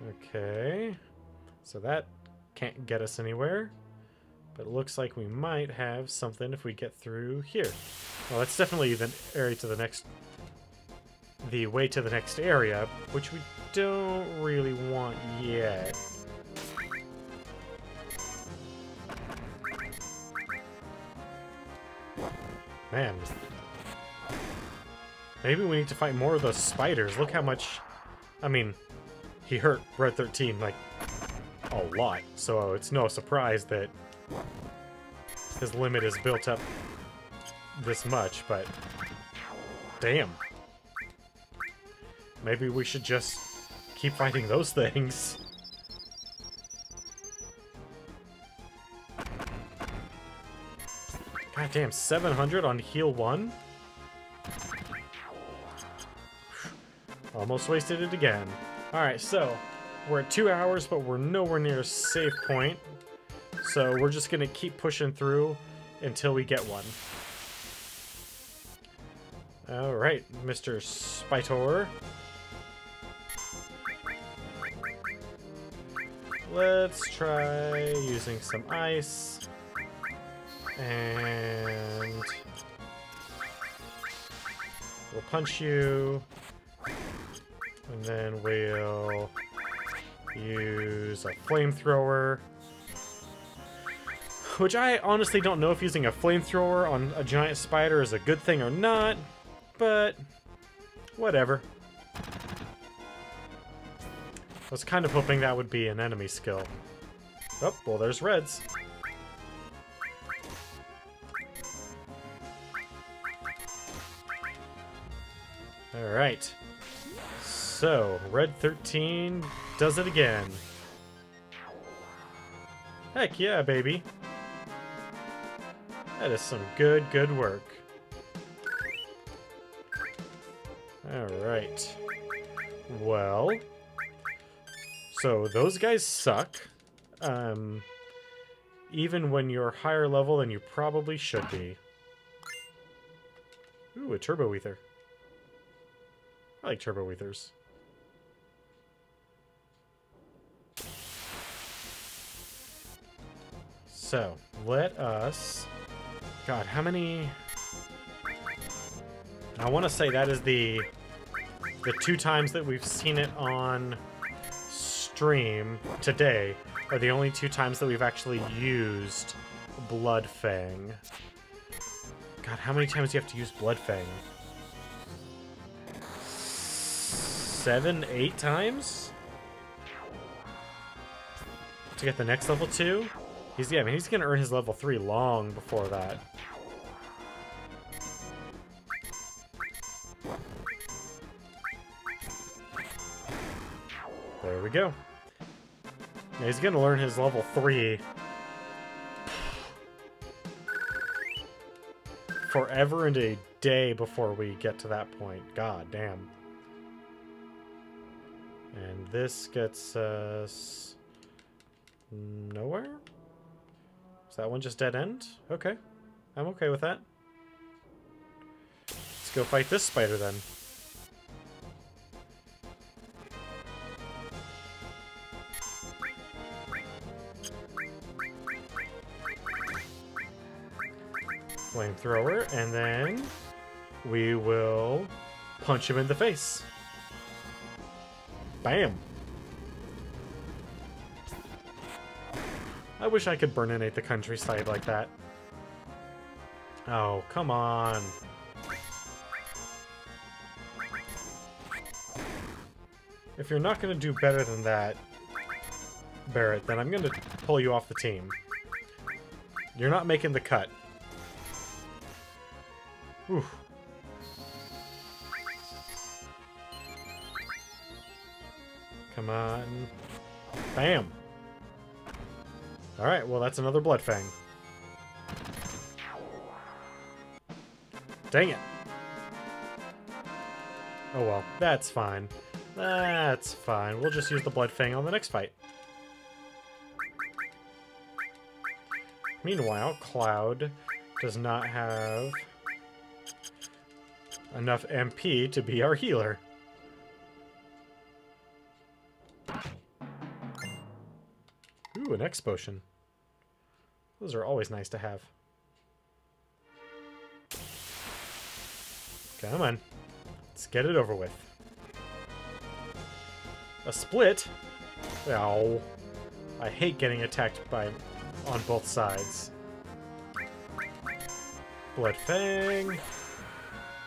Okay, so that can't get us anywhere, but it looks like we might have something if we get through here. Well, that's definitely the area to the next, the way to the next area, which we don't really want yet. Man, maybe we need to fight more of those spiders. Look how much, I mean, he hurt Red 13 like a lot, so it's no surprise that his limit is built up this much, but Damn. Maybe we should just keep fighting those things. God damn, 700 on heal 1? Almost wasted it again. Alright, so we're at 2 hours, but we're nowhere near a save point. So we're just gonna keep pushing through until we get one. Alright, Mr. Spitor. Let's try using some ice. And we'll punch you. And then we'll use a flamethrower. Which I honestly don't know if using a flamethrower on a giant spider is a good thing or not. But whatever. I was kind of hoping that would be an enemy skill. Oh, well, there's reds. Alright. So, red 13 does it again. Heck yeah, baby. That is some good work. Alright. Well, so those guys suck. Even when you're higher level than you probably should be. Ooh, a turbo ether. I like turbo ethers. So, let us... God, how many... I want to say that is the 2 times that we've seen it on stream today are the only 2 times that we've actually used Bloodfang. God, how many times do you have to use Bloodfang? 7, 8 times? To get the next level 2? He's gonna earn his level 3 long before that. There we go. Yeah, he's gonna learn his level 3 forever and a day before we get to that point. God damn. And this gets us nowhere? Is that one just dead end? Okay. I'm okay with that. Let's go fight this spider then. Flamethrower, and then we will punch him in the face. Bam! I wish I could burninate the countryside like that. Oh, come on. If you're not going to do better than that, Barrett, then I'm going to pull you off the team. You're not making the cut. Oof. Come on. Bam! Alright, well that's another Bloodfang. Dang it. Oh well, that's fine. That's fine. We'll just use the Bloodfang on the next fight. Meanwhile, Cloud does not have enough MP to be our healer. Ooh, an X potion. Those are always nice to have. Come on. Let's get it over with. A split? Ow. I hate getting attacked on both sides. Bloodfang.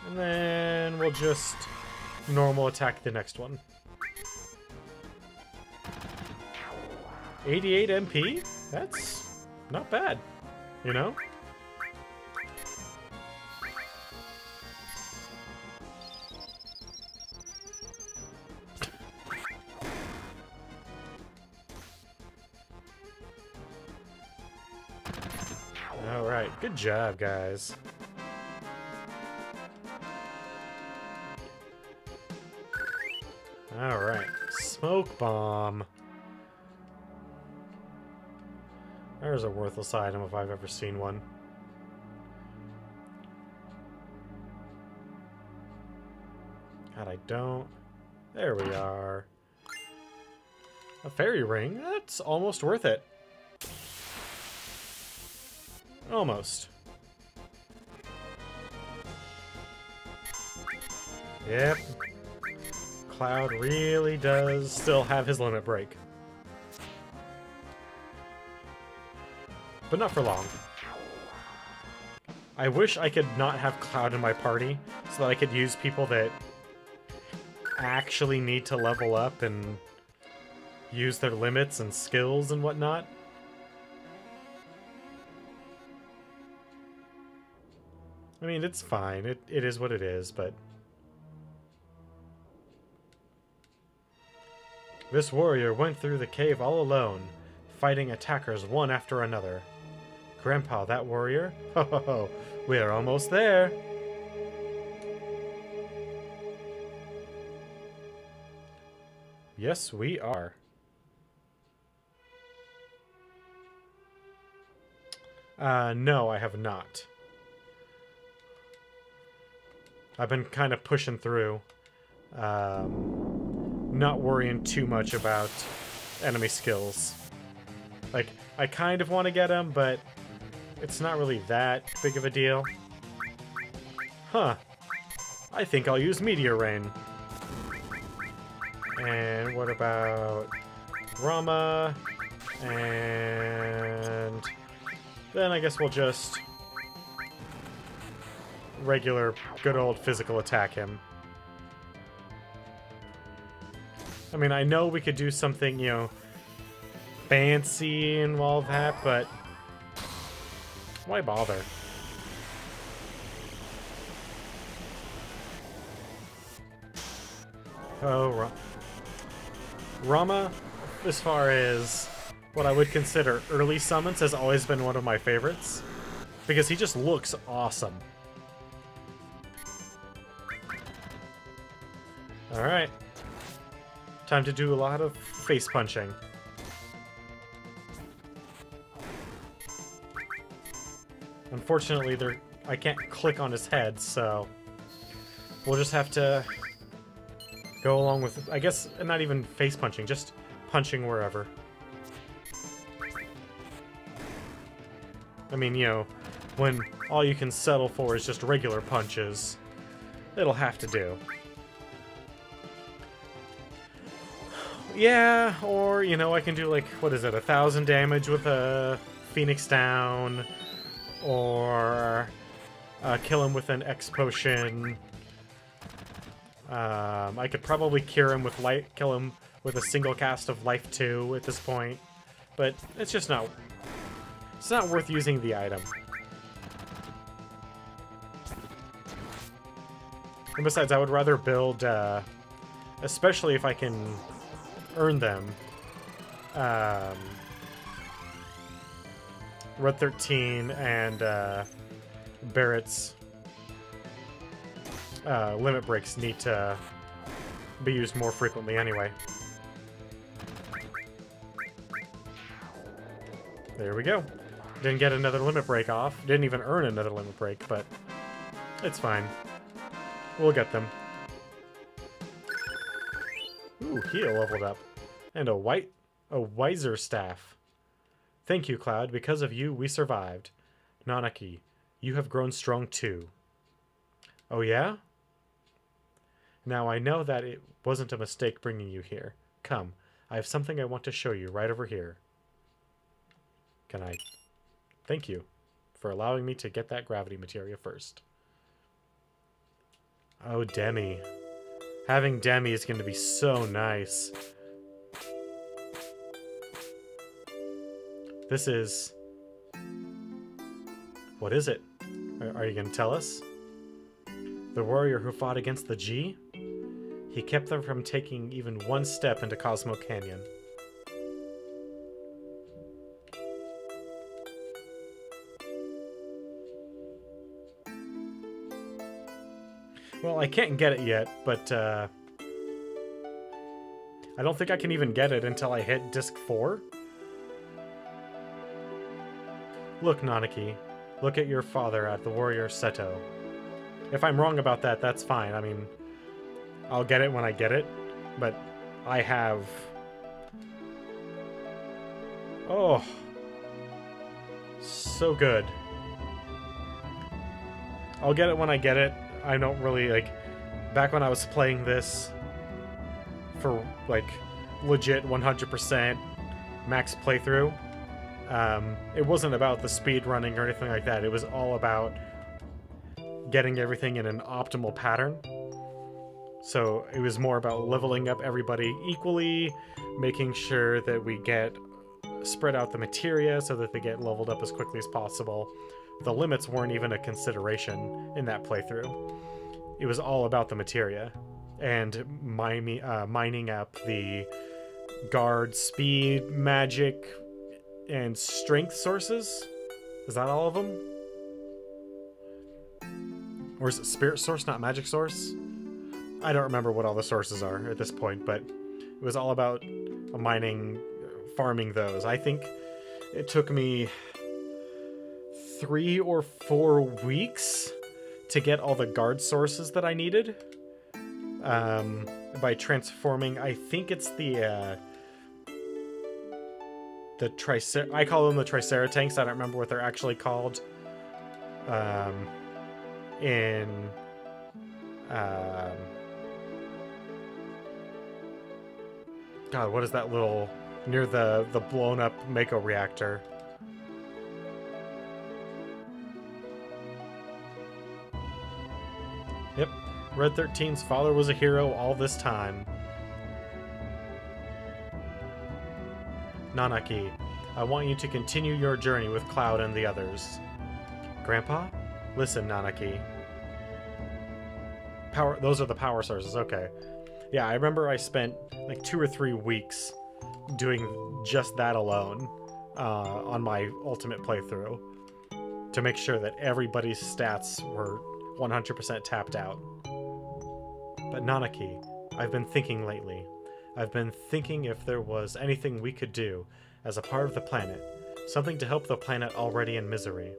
And then we'll just normal attack the next one. 88 MP? That's not bad, you know? Alright, good job, guys. Alright, smoke bomb. There's a worthless item if I've ever seen one. God, I don't... There we are. A fairy ring? That's almost worth it. Almost. Yep. Cloud really does still have his limit break. But not for long. I wish I could not have Cloud in my party so that I could use people that actually need to level up and use their limits and skills and whatnot. I mean, it's fine. It is what it is, but... This warrior went through the cave all alone, fighting attackers one after another. Grandpa, that warrior? Ho ho ho, we are almost there! Yes, we are. No, I have not. I've been kind of pushing through. Not worrying too much about enemy skills. Like, I kind of want to get them, but it's not really that big of a deal. Huh. I think I'll use Meteor Rain. And what about Rama? And then I guess we'll just regular, good old physical attack him. I mean, I know we could do something, you know, fancy and all that, but why bother? Oh, Rama, as far as what I would consider early summons, has always been one of my favorites. Because he just looks awesome. Alright. Time to do a lot of face punching. Unfortunately, I can't click on his head, so we'll just have to go along with, I guess, not even face punching, just punching wherever. I mean, you know, when all you can settle for is just regular punches, it'll have to do. Yeah, or, you know, I can do, like, what is it, 1,000 damage with a Phoenix Down, or kill him with an X Potion. I could probably cure him with kill him with a single cast of Life 2 at this point, but it's just not... It's not worth using the item. And besides, I would rather build, especially if I can earn them, Red 13 and Barrett's limit breaks need to be used more frequently anyway. There we go. Didn't get another limit break off. Didn't even earn another limit break, but it's fine. We'll get them. Ooh, heal leveled up. And a wiser staff. Thank you, Cloud. Because of you, we survived. Nanaki, you have grown strong too. Oh yeah? Now I know that it wasn't a mistake bringing you here. Come, I have something I want to show you right over here. Can I... Thank you for allowing me to get that gravity materia first. Oh, Demi. Having Demi is going to be so nice. This is... What is it? Are you going to tell us? The warrior who fought against the G? He kept them from taking even one step into Cosmo Canyon. Well, I can't get it yet, but I don't think I can even get it until I hit disc 4. Look, Nanaki. Look at your father at the warrior Seto. If I'm wrong about that, that's fine. I mean, I'll get it when I get it, but I have... Oh. So good. I'll get it when I get it. I don't really, like... Back when I was playing this for, like, legit 100% max playthrough, it wasn't about the speed running or anything like that. It was all about getting everything in an optimal pattern. So it was more about leveling up everybody equally, making sure that we get spread out the materia so that they get leveled up as quickly as possible. The limits weren't even a consideration in that playthrough. It was all about the materia and mining up the guard, speed, magic, and strength sources. Is that all of them? Or is it spirit source, not magic source? I don't remember what all the sources are at this point, but it was all about mining, farming those. I think it took me 3 or 4 weeks to get all the guard sources that I needed. By transforming, I think it's the I call them the Triceratanks. I don't remember what they're actually called. God, what is that little... near the blown up Mako reactor? Yep. Red 13's father was a hero all this time. Nanaki, I want you to continue your journey with Cloud and the others. Grandpa? Listen, Nanaki. Power... those are the power sources, okay. Yeah, I remember I spent like 2 or 3 weeks doing just that alone on my ultimate playthrough to make sure that everybody's stats were 100% tapped out. But Nanaki, I've been thinking lately. I've been thinking if there was anything we could do as a part of the planet, something to help the planet already in misery.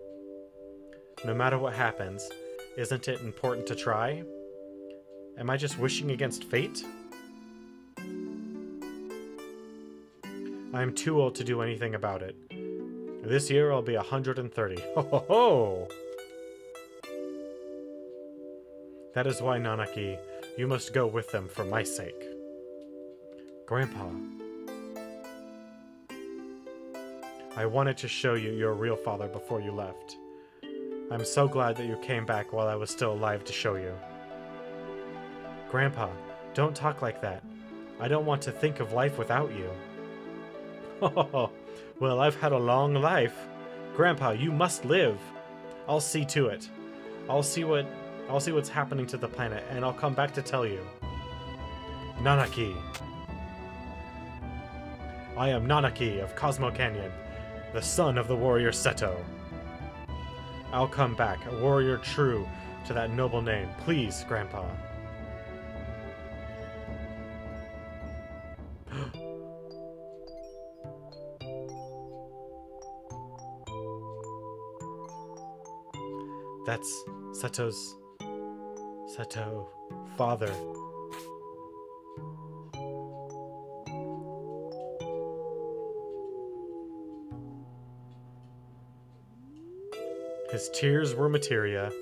No matter what happens, isn't it important to try? Am I just wishing against fate? I am too old to do anything about it. This year I'll be 130. Ho ho ho! That is why, Nanaki, you must go with them for my sake. Grandpa. I wanted to show you your real father before you left. I'm so glad that you came back while I was still alive to show you. Grandpa, don't talk like that. I don't want to think of life without you. Oh, well, I've had a long life. Grandpa, you must live. I'll see to it. I'll see what's happening to the planet, and I'll come back to tell you. Nanaki. I am Nanaki of Cosmo Canyon, the son of the warrior Seto. I'll come back, a warrior true to that noble name. Please, Grandpa. That's Seto's... Seto... father. His tears were materia.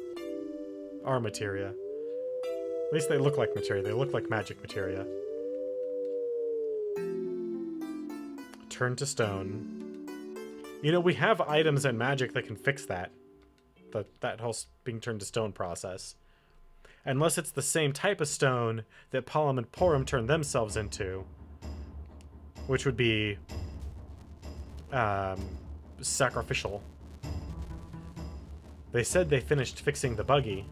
Are materia. At least they look like materia. They look like magic materia. Turn to stone. You know, we have items and magic that can fix that. That whole being turned to stone process. Unless it's the same type of stone that Palom and Porum turned themselves into. Which would be... sacrificial. They said they finished fixing the buggy.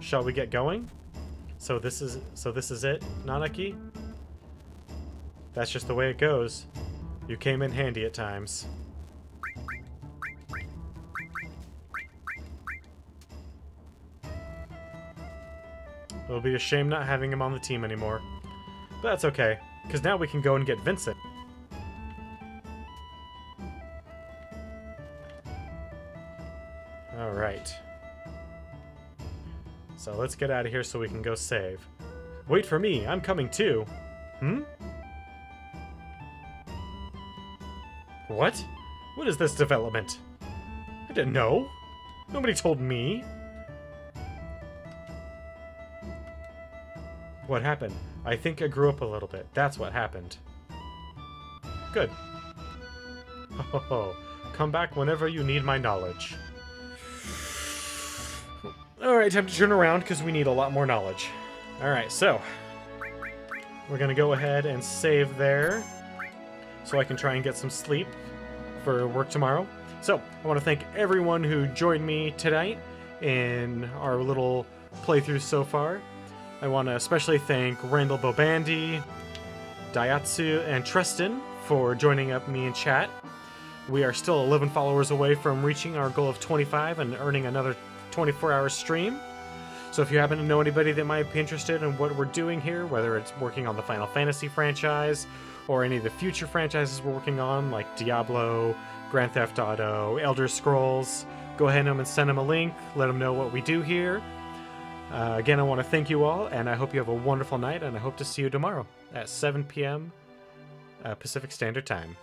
Shall we get going? So this is it, Nanaki? That's just the way it goes. You came in handy at times. It'll be a shame not having him on the team anymore. But that's okay, because now we can go and get Vincent. Alright. So let's get out of here so we can go save. Wait for me, I'm coming too. Hmm? What? What is this development? I didn't know. Nobody told me. What happened? I think I grew up a little bit. That's what happened. Good. Oh, come back whenever you need my knowledge. Alright, time to turn around because we need a lot more knowledge. Alright, so we're going to go ahead and save there so I can try and get some sleep for work tomorrow. So, I want to thank everyone who joined me tonight in our little playthrough so far. I want to especially thank Randall Bobandi, Daihatsu, and Tristan for joining up me in chat. We are still 11 followers away from reaching our goal of 25 and earning another 24-hour stream. So if you happen to know anybody that might be interested in what we're doing here, whether it's working on the Final Fantasy franchise or any of the future franchises we're working on, like Diablo, Grand Theft Auto, Elder Scrolls, go ahead and send them a link, let them know what we do here. Again, I want to thank you all, and I hope you have a wonderful night, and I hope to see you tomorrow at 7 p.m. Pacific Standard Time.